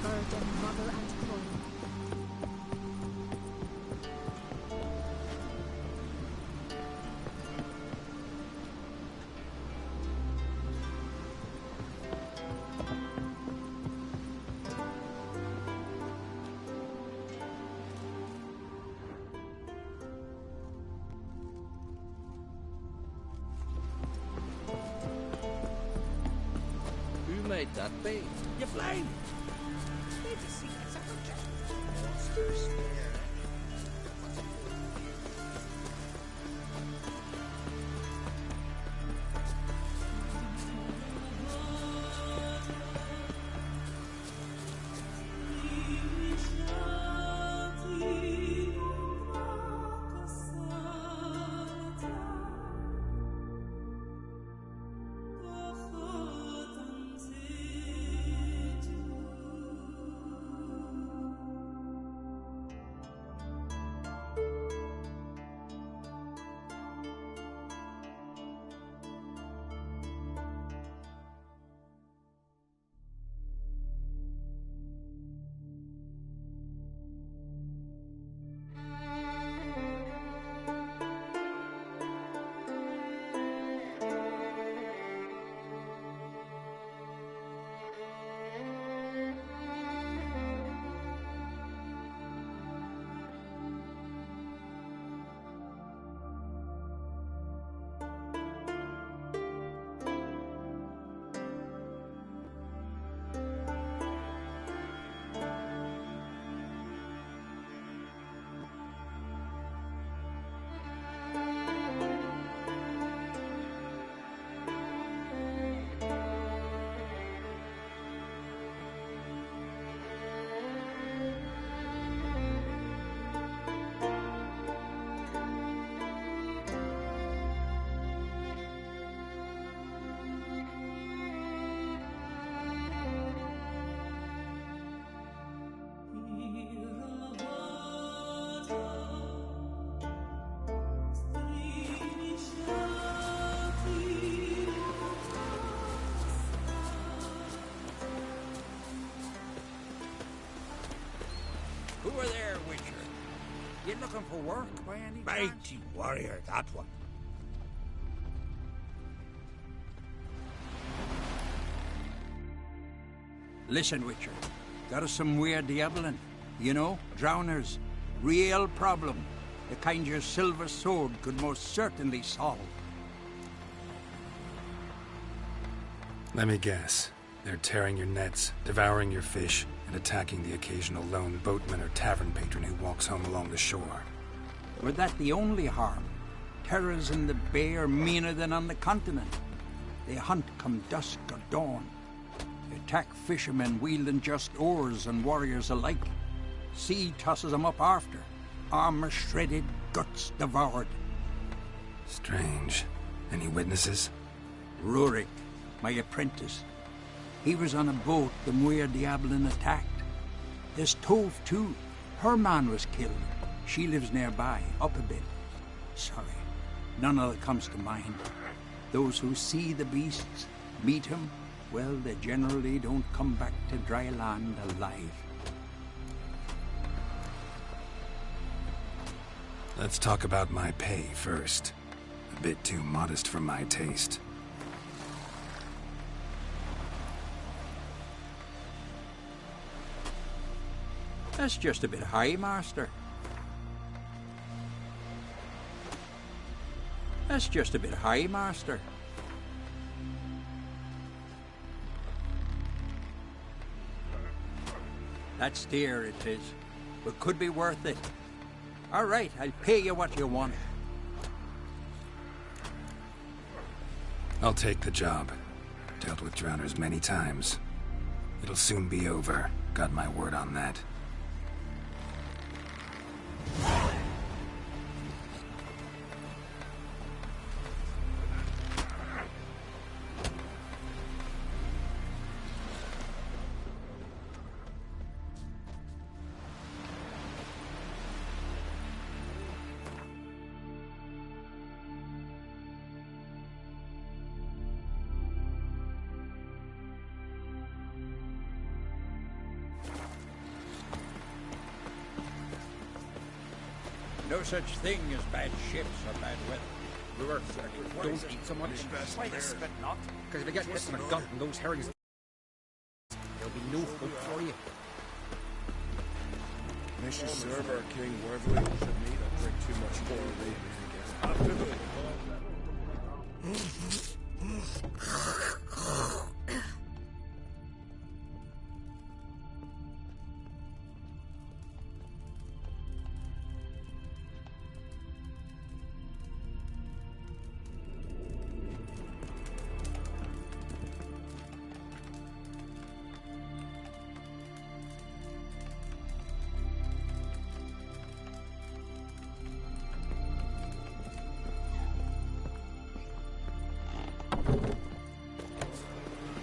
burden, mother, and queen. Who made that bait? You flame! Need to see this monsters. Who are there, Witcher? You looking for work by any chance? Mighty warrior, that one. Listen, Witcher. Got us some weird diabling. You know, drowners. Real problem. The kind your silver sword could most certainly solve. Let me guess. They're tearing your nets, devouring your fish, and attacking the occasional lone boatman or tavern patron who walks home along the shore. Were that the only harm? Terrors in the bay are meaner than on the continent. They hunt come dusk or dawn. They attack fishermen wielding just oars and warriors alike. Sea tosses them up after. Armor shredded, guts devoured. Strange. Any witnesses? Rurik, my apprentice. He was on a boat the Muir Diablin attacked. There's Tove, too. Her man was killed. She lives nearby, up a bit. Sorry, none of it comes to mind. Those who see the beasts, meet him, well, they generally don't come back to dry land alive. Let's talk about my pay first. A bit too modest for my taste. That's just a bit high, Master. That's just a bit high, Master. That's dear, it is, but could be worth it. All right, I'll pay you what you want. I'll take the job. Dealt with drowners many times. It'll soon be over. Got my word on that. no such thing as bad ships or bad weather. Brewer, don't eat so much. Wait a spit not. Because if you get hit from a gun from those herrings, there'll be no hope for you. May she serve our king worthily. Should need to drink too much more after the...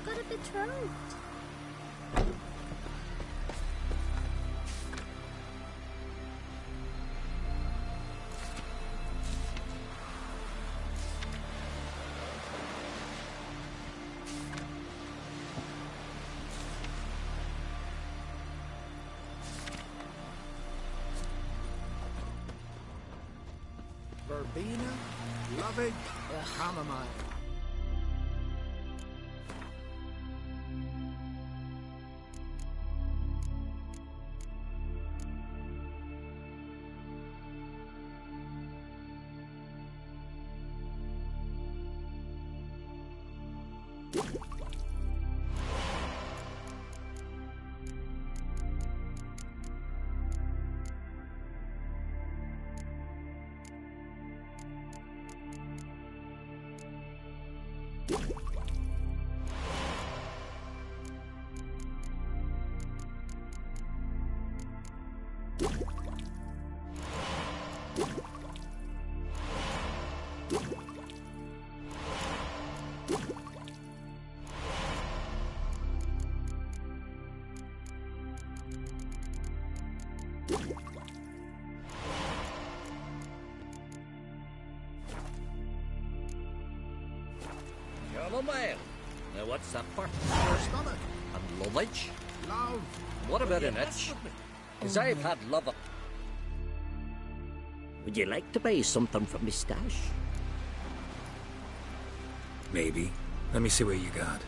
Got a betrothed. Verbena, lovage, chamomile. Chamomile. Now what's that for? Your stomach. And lovage? Love. What about an itch? Because I've had love. Would you like to buy something from me stash? Maybe. Let me see what you got.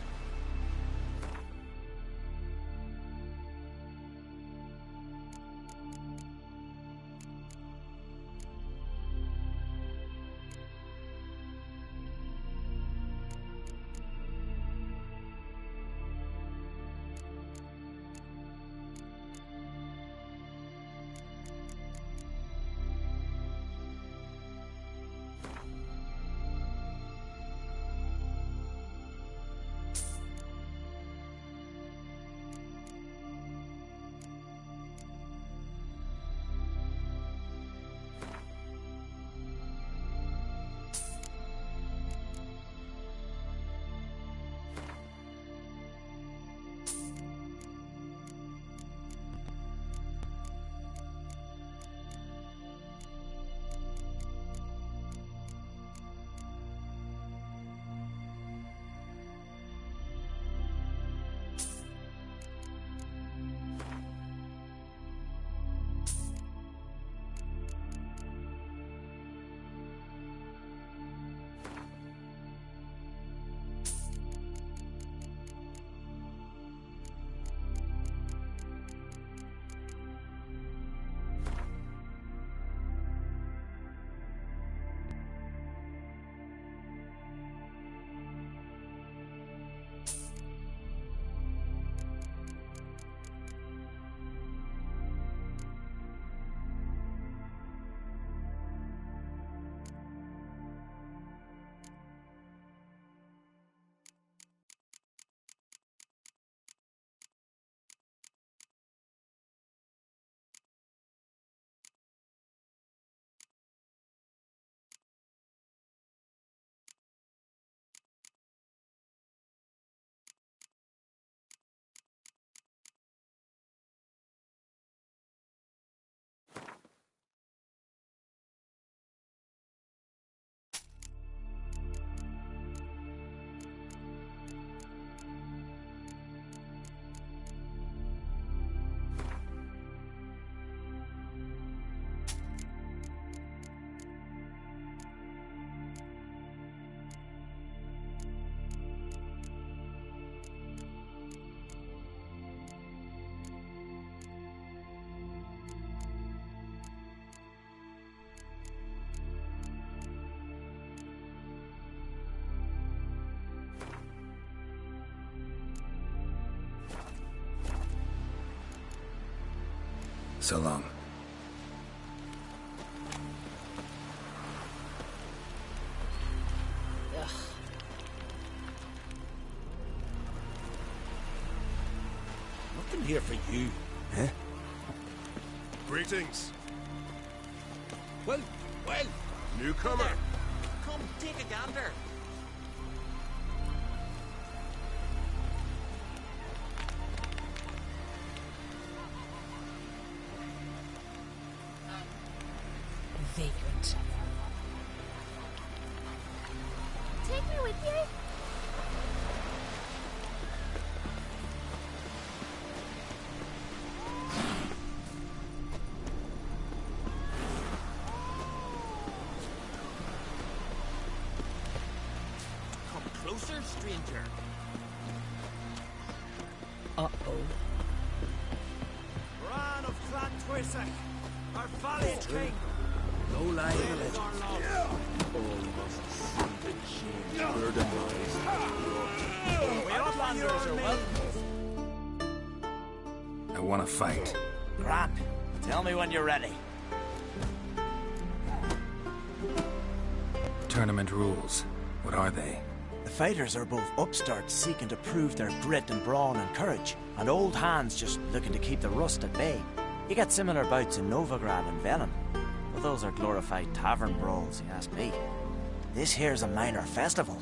So long. Ugh. Nothing here for you. Huh? Greetings. Well, newcomer. Come, take a gander. Vagrant. Take me with you. Come closer, stranger. Uh-oh. Bran of Clan Twisek, our valiant king. No liability. All must see the change burden-wise. We outlanders are welcome. I want to fight. Grant, tell me when you're ready. Tournament rules. What are they? The fighters are both upstarts seeking to prove their grit and brawn and courage, and old hands just looking to keep the rust at bay. You get similar bouts in Novigrad and Velen, but those are glorified tavern brawls, you ask me. This here's a minor festival.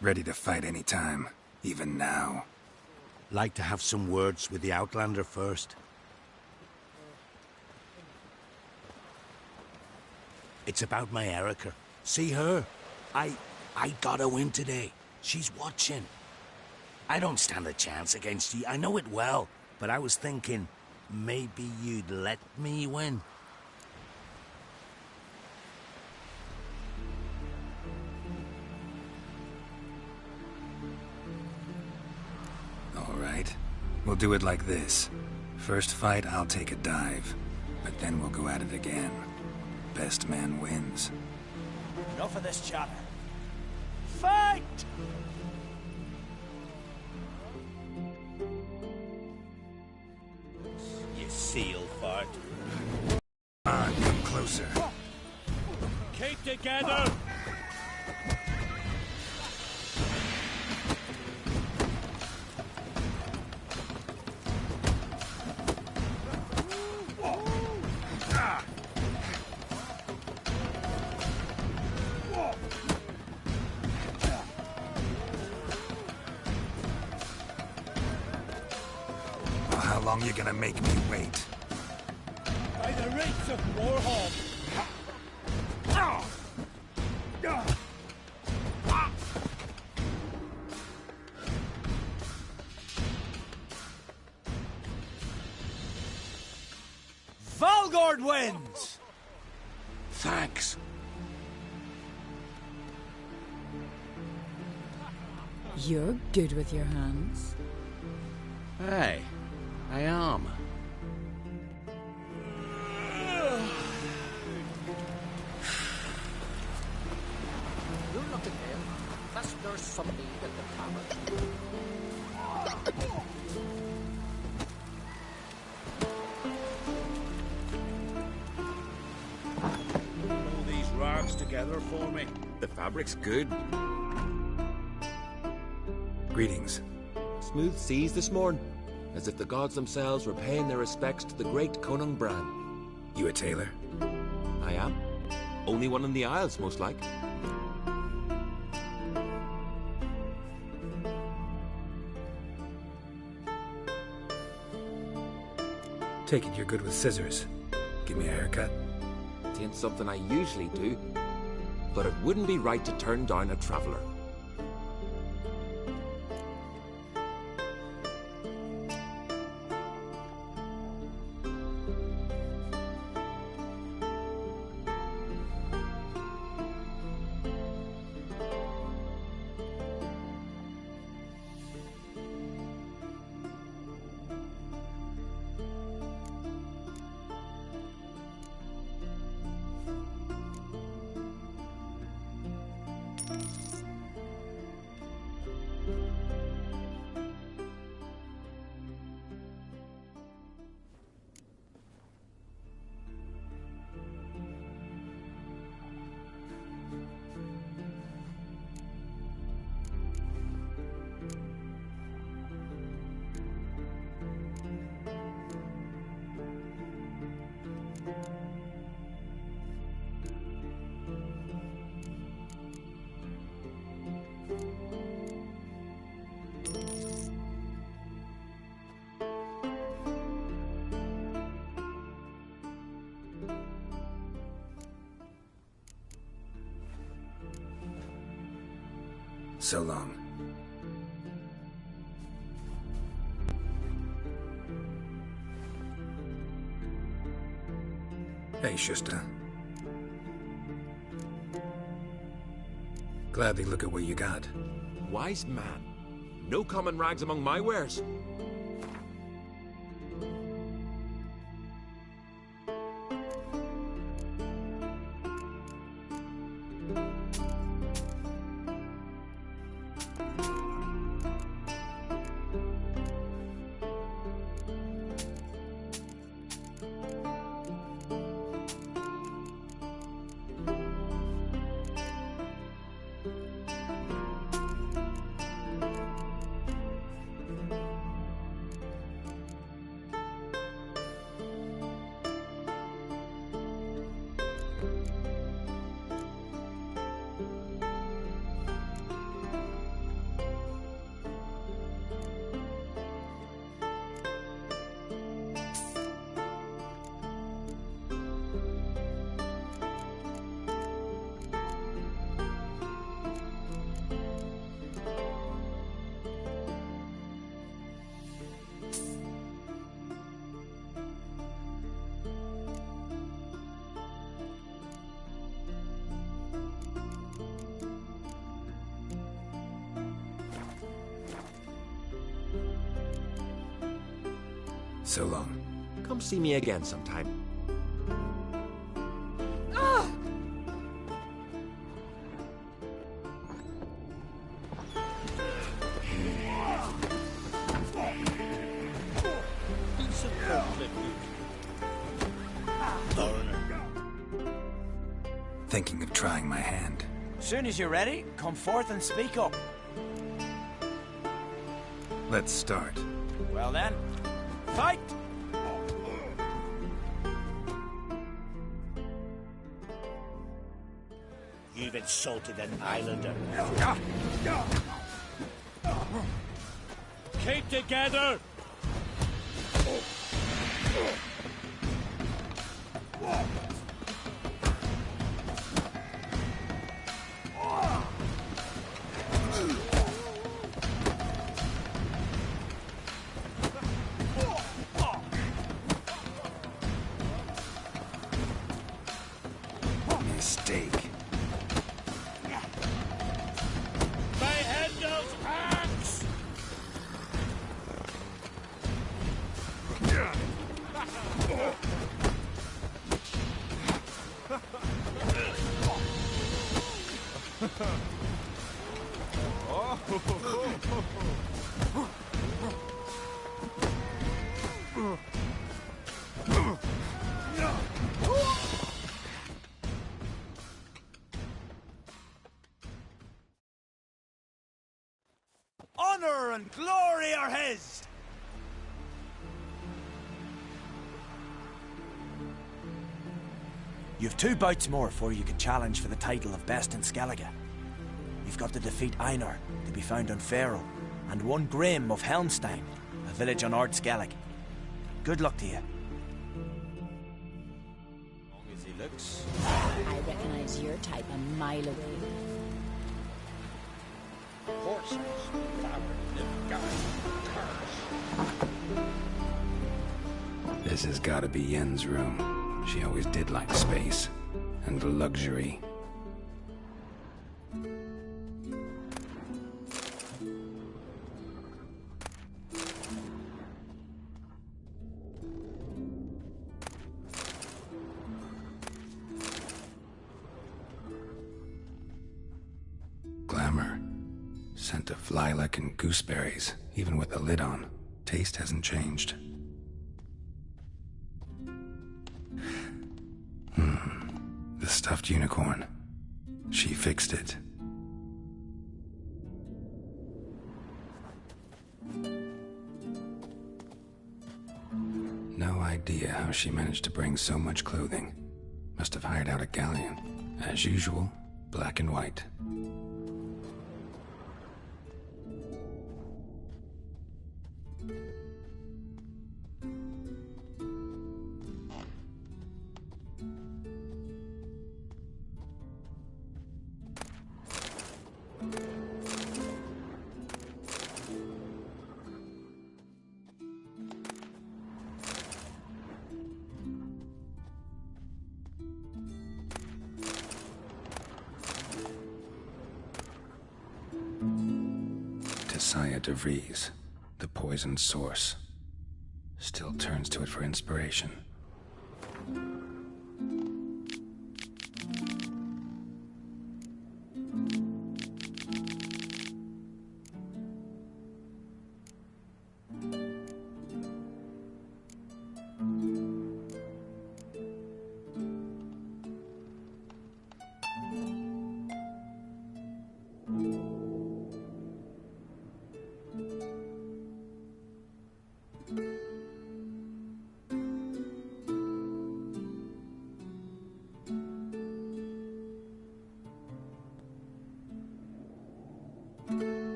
Ready to fight any time, even now. Like to have some words with the Outlander first. It's about my Erica. See her? I got a win today. She's watching. I don't stand a chance against you. I know it well. But I was thinking, maybe you'd let me win. All right. We'll do it like this. First fight, I'll take a dive. But then we'll go at it again. Best man wins. Enough of this chatter. Fight! You seal fart. Come closer. Keep together. How long you gonna make me wait? By the rates of Warhol. Valgord wins! Thanks. You're good with your hands. Hey, I am. You're looking in. That's there's somebody at the tavern. Pull these rags together for me. The fabric's good. Greetings. Smooth seas this morn, as if the gods themselves were paying their respects to the great Conung Bran. You a tailor? I am. Only one in the Isles, most like. Take it you're good with scissors. Give me a haircut. It ain't something I usually do, but it wouldn't be right to turn down a traveller. So long. Hey, Shusta. Gladly look at what you got. Wise man. No common rags among my wares. So long. Come see me again sometime. Thinking of trying my hand. Soon as you're ready, come forth and speak up. Let's start. Well then, fight! You've insulted an islander. Keep together! Mistake. Behead those hacks! Honor and glory are his! You've 2 bouts more before you can challenge for the title of Best in Skellige. You've got to defeat Einar, to be found on Faroe, and 1 Grim of Helmstein, a village on Ard Skellig. Good luck to you. Long as he looks. I recognize your type a mile away. Horses, flowers, and guys, cars. This has gotta be Yen's room. She always did like space. And luxury. Glamour. Scent of lilac and gooseberries, even with the lid on. Taste hasn't changed. The stuffed unicorn. She fixed it. No idea how she managed to bring so much clothing. Must have hired out a galleon. As usual, black and white. Messiah de Vries, the poisoned source, still turns to it for inspiration.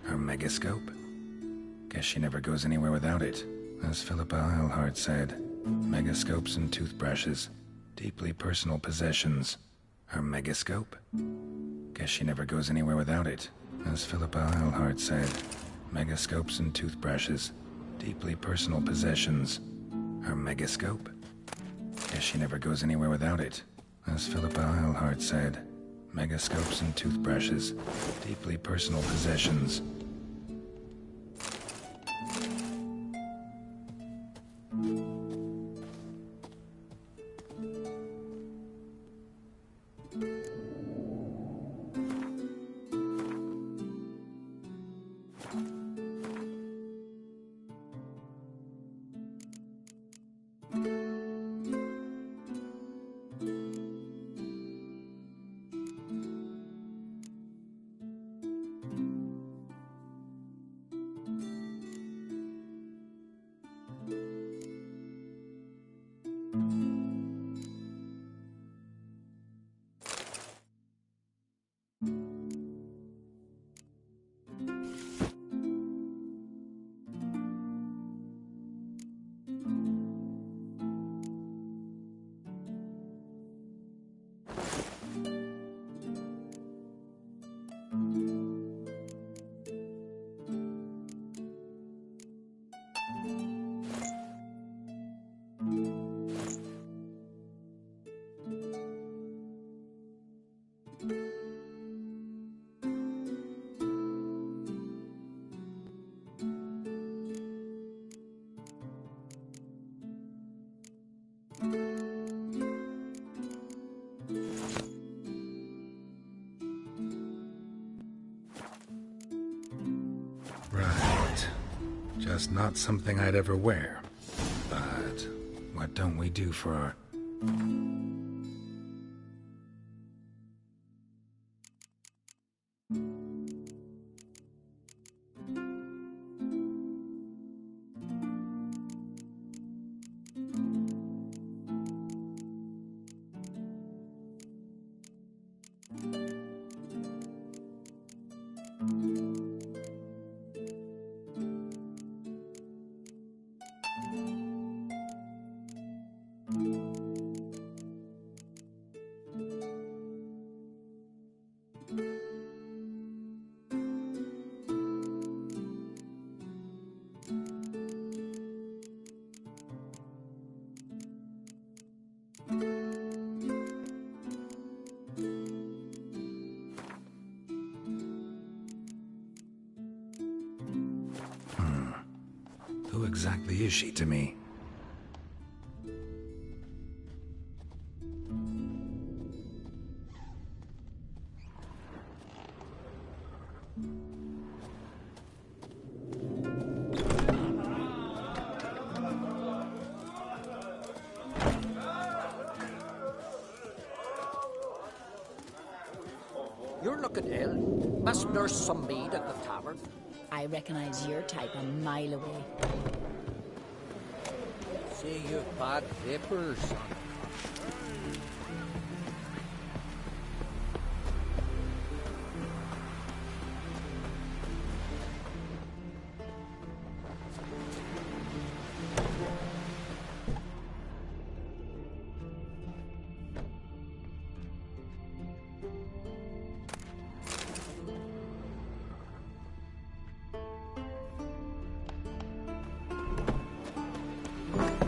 Her megascope? Guess she never goes anywhere without it. As Philippa Eilhart said, megascopes and toothbrushes, deeply personal possessions. Her megascope? Guess she never goes anywhere without it. As Philippa Eilhart said, megascopes and toothbrushes, deeply personal possessions. Her megascope? Guess she never goes anywhere without it. As Philippa Eilhart said, megascopes and toothbrushes, deeply personal possessions. Right. Just not something I'd ever wear. But what don't we do for our... Who exactly is she to me? You're looking ill. Must nurse some mead at the tavern. I recognize your type a mile away. Say you've bad vapors on.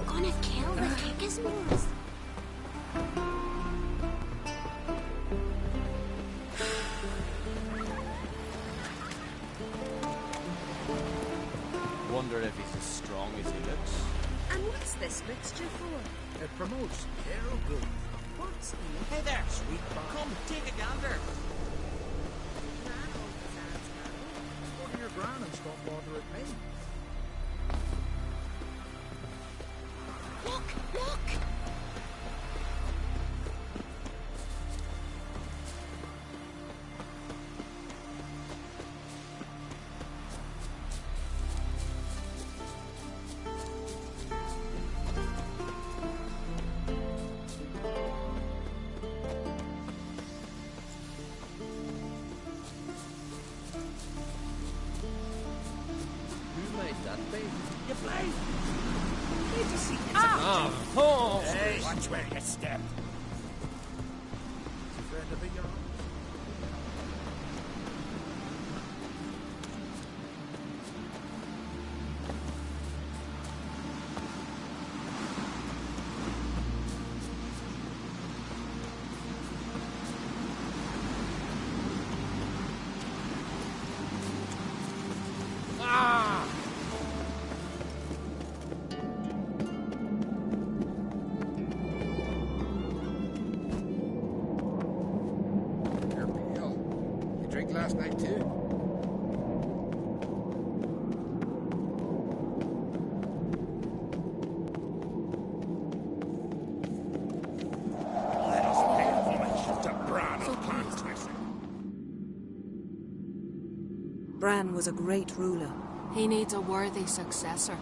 Gonna kill the yours. Wonder if he's as strong as he looks. And what's this mixture for? It promotes arrow good. What's in it? Hey there, sweet pie. Come, take a gander. Go to your gran and stop bothering me. Look! Look! Who might that be? You play? Need to see it's Oh! Hey, watch where you step. Is a friend of your own? Ah! You're pale. You drink last night too? Let us pay homage to Bran of Clantwick. Bran was a great ruler. He needs a worthy successor.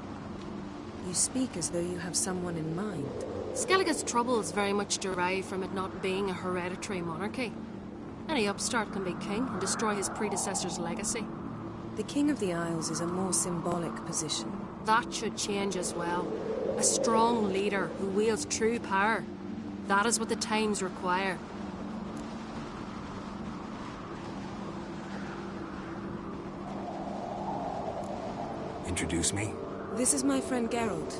You speak as though you have someone in mind. Skellige's troubles very much derive from it not being a hereditary monarchy. Any upstart can be king and destroy his predecessor's legacy. The King of the Isles is a more symbolic position. That should change as well. A strong leader who wields true power. That is what the times require. Introduce me? This is my friend Geralt,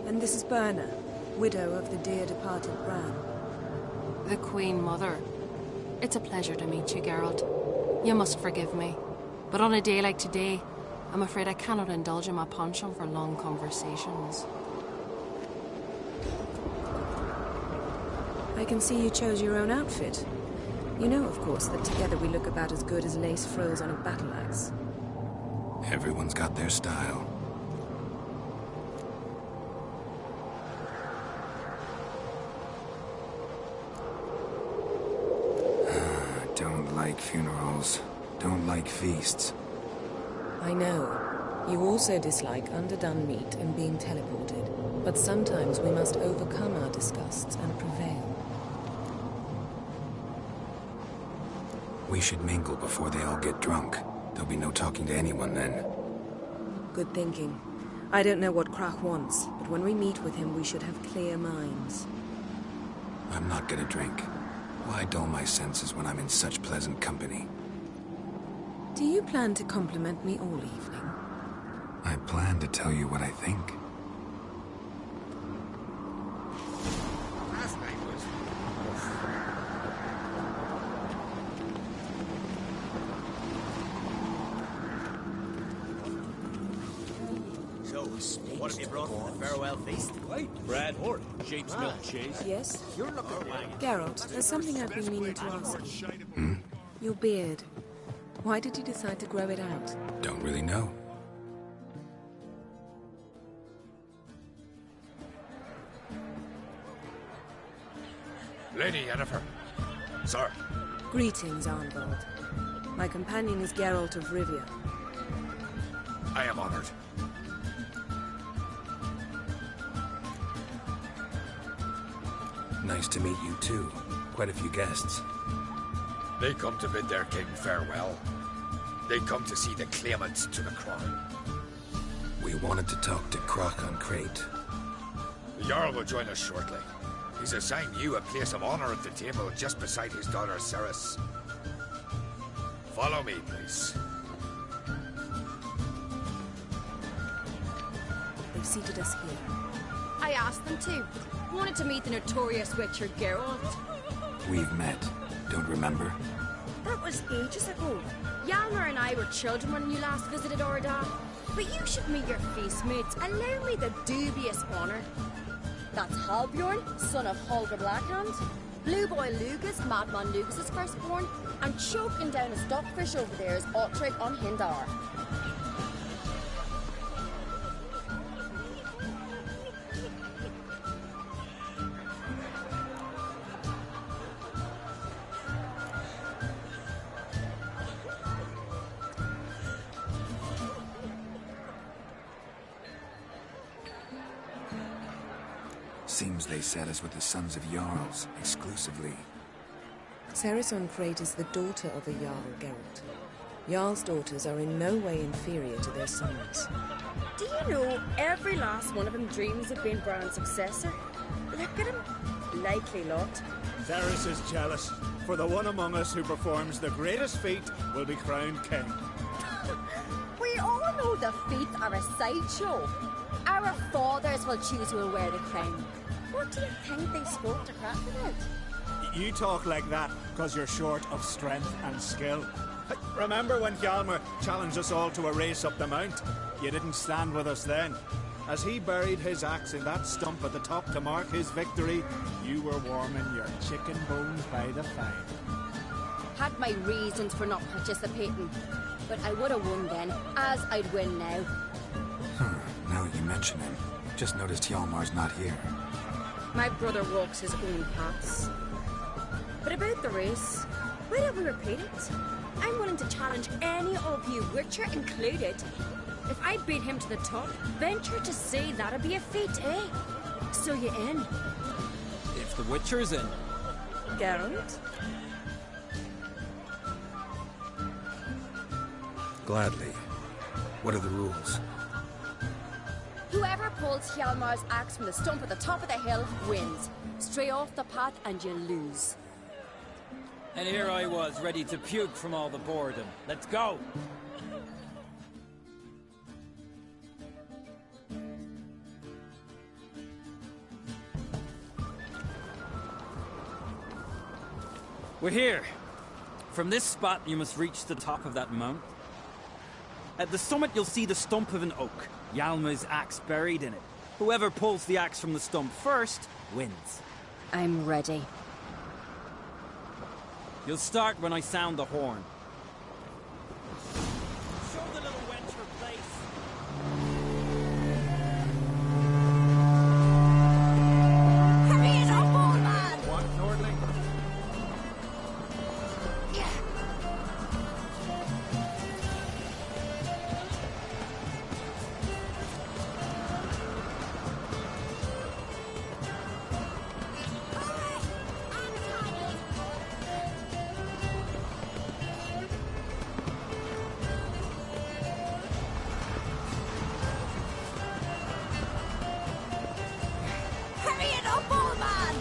and this is Berna, widow of the dear departed Bran. The Queen Mother. It's a pleasure to meet you, Geralt. You must forgive me. But on a day like today, I'm afraid I cannot indulge in my penchant for long conversations. I can see you chose your own outfit. You know, of course, that together we look about as good as lace frills on a battle axe. Everyone's got their style. Don't like funerals. Don't like feasts. I know. You also dislike underdone meat and being teleported. But sometimes we must overcome our disgusts and prevail. We should mingle before they all get drunk. There'll be no talking to anyone then. Good thinking. I don't know what Krach wants, but when we meet with him, we should have clear minds. I'm not gonna drink. Why dull my senses when I'm in such pleasant company? Do you plan to compliment me all evening? I plan to tell you what I think. Last night was... So, what have you brought for the farewell feast? Brad Hort, Shapes Milk Chase. Yes? You're looking Geralt, there's something I've been meaning to ask you. Your beard. Why did you decide to grow it out? Don't really know. Lady Yennefer. Sir. Greetings, Arnvald. My companion is Geralt of Rivia. I am honored. Nice to meet you too. Quite a few guests. They come to bid their king farewell. They come to see the claimants to the crown. We wanted to talk to Krach on Crate. The Jarl will join us shortly. He's assigned you a place of honor at the table just beside his daughter Ceres. Follow me, please. They've seated us here. I asked them to. Wanted to meet the notorious Witcher Geralt. We've met. Don't remember? That was ages ago. Hjalmar and I were children when you last visited Orda. But you should meet your feast mates. Allow me the dubious honour. That's Halbjorn, son of Holger Blackhand. Blue Boy Lugas, Madman Lugas' firstborn. And choking down a stockfish over there is Ottrig on Hindar. Seems they set us with the sons of Jarls, exclusively. Cerys Crate is the daughter of a Jarl, Geralt. Jarl's daughters are in no way inferior to their sons. Do you know every last one of them dreams of being Bran's successor? Look at him. Likely lot. Cerys is jealous, for the one among us who performs the greatest feat will be crowned king. We all know the feet are a sideshow. Our fathers will choose who will wear the crown. What do you think they spoke to Kraken about? You talk like that because you're short of strength and skill. Remember when Hjalmar challenged us all to a race up the mount? You didn't stand with us then. As he buried his axe in that stump at the top to mark his victory, you were warming your chicken bones by the fire. Had my reasons for not participating, but I would have won then, as I'd win now. Now that you mention him, just noticed Hjalmar's not here. My brother walks his own paths. But about the race, why don't we repeat it? I'm willing to challenge any of you, Witcher included. If I beat him to the top, venture to say that'd be a feat, eh? So you in? If the Witcher's in. Geralt? Gladly. What are the rules? Whoever pulls Hjalmar's axe from the stump at the top of the hill wins. Stray off the path and you lose. And here I was, ready to puke from all the boredom. Let's go! We're here. From this spot, you must reach the top of that mount. At the summit, you'll see the stump of an oak. Hjalmar's axe buried in it. Whoever pulls the axe from the stump first, wins. I'm ready. You'll start when I sound the horn. Show the little wench her place. Hurry it up, old man! What, Nordling? Hurry it up, old man!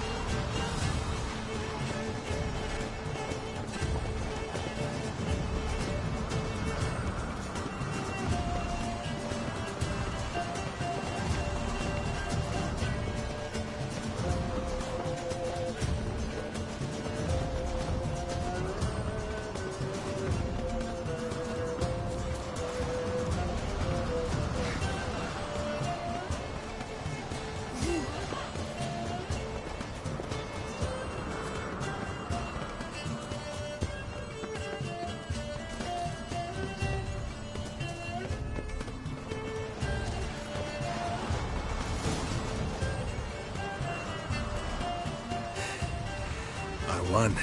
I won,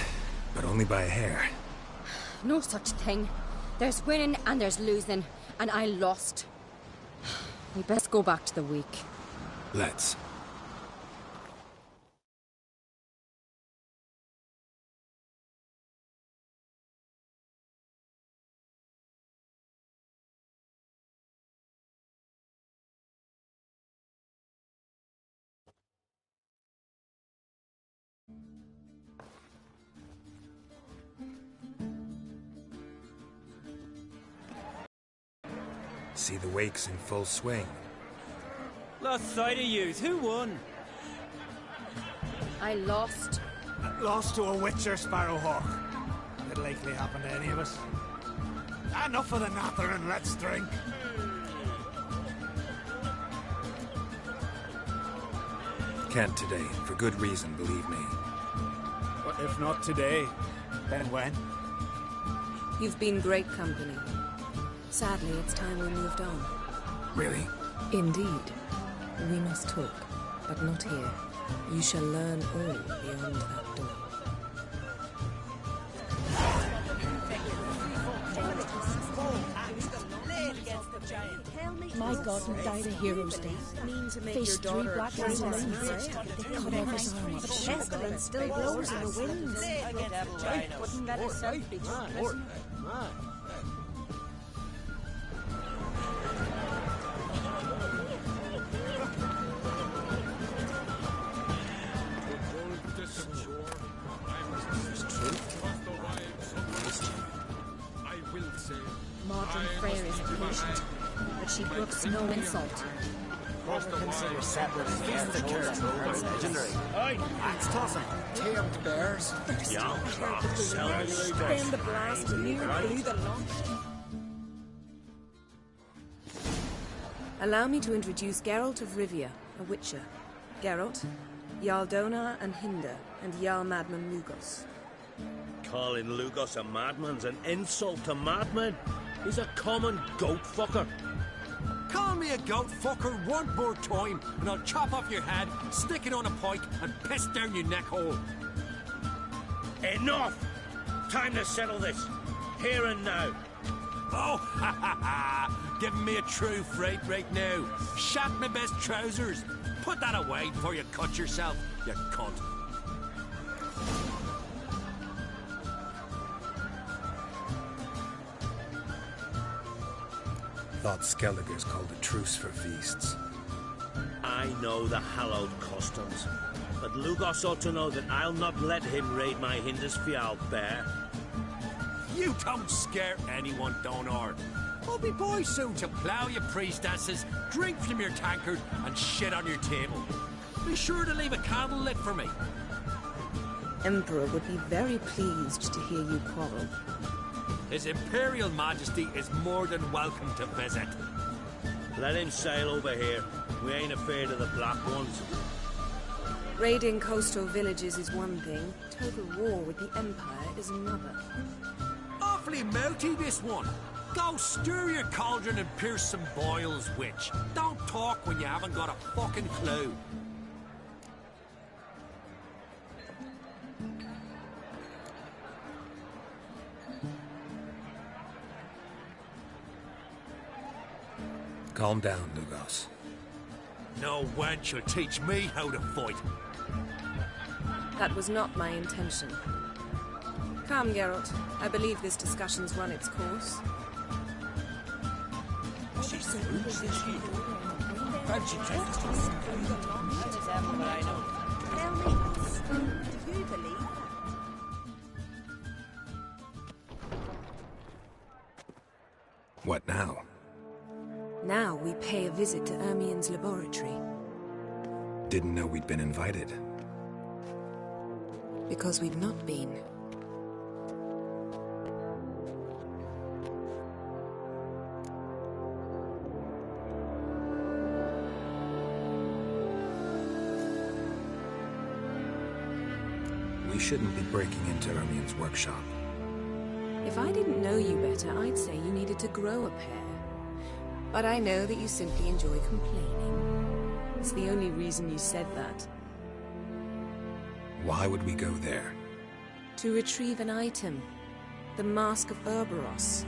but only by a hair. No such thing. There's winning and there's losing, and I lost. We best go back to the week. Let's. See the wakes in full swing. Lost sight of yous. Who won? I lost. Lost to a witcher, Sparrowhawk. Could likely happen to any of us. Enough of the nattering, let's drink. Can't today, for good reason, believe me. But if not today, then when? You've been great company. Sadly, it's time we moved on. Really? Indeed. We must talk, but not here. You shall learn all beyond that door. My God, who died a hero's death. Mean to make Faced your three daughter black a princess men and and they cut off his arm. The pestilence still blows in the winds. Wouldn't let herself be took prisoner. Modern Freyr is patient, but she brooks no insult. Never consider separate against the curse. Legendary. Axe tossing. Tamed bears. Then the blast near blew the launch. Allow me to introduce Geralt of Rivia, a witcher. Geralt, Jarl Donar and Hinder, and Jarl Madman Lugos. Calling Lugos a madman's an insult to madmen. He's a common goat fucker. Call me a goat fucker one more time, and I'll chop off your head, stick it on a pike, and piss down your neck hole. Enough! Time to settle this. Here and now. Oh, ha ha ha! Giving me a true freight right now. Shat my best trousers. Put that away before you cut yourself, you cunt. Thought Skelliger's called a truce for feasts. I know the hallowed customs, but Lugos ought to know that I'll not let him raid my Hindisfial bear. You don't scare anyone, Donar. I'll be boys soon to plough your priestesses, drink from your tankard, and shit on your table. Be sure to leave a candle lit for me. Emperor would be very pleased to hear you quarrel. His Imperial Majesty is more than welcome to visit. Let him sail over here. We ain't afraid of the Black Ones. Raiding coastal villages is one thing. Total war with the Empire is another. Awfully melty, this one. Go stir your cauldron and pierce some boils, witch. Don't talk when you haven't got a fucking clue. Calm down, Lugos. No wench will teach me how to fight. That was not my intention. Come, Geralt. I believe this discussion's run its course. What now? Now we pay a visit to Ermien's laboratory. Didn't know we'd been invited. Because we've not been. We shouldn't be breaking into Ermien's workshop. If I didn't know you better, I'd say you needed to grow a pair. But I know that you simply enjoy complaining. It's the only reason you said that. Why would we go there? To retrieve an item. The Mask of Urboros.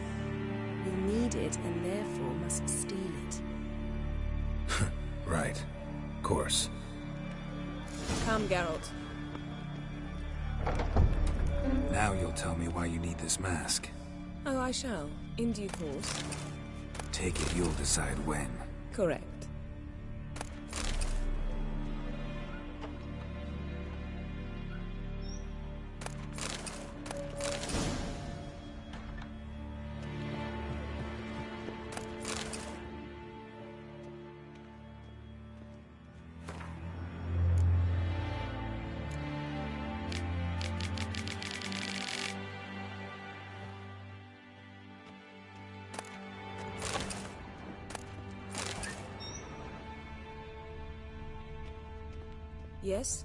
You'll need it and therefore must steal it. Right. Of course. Come, Geralt. Now you'll tell me why you need this mask. Oh, I shall. In due course. Take it you'll decide when. Correct. Yes?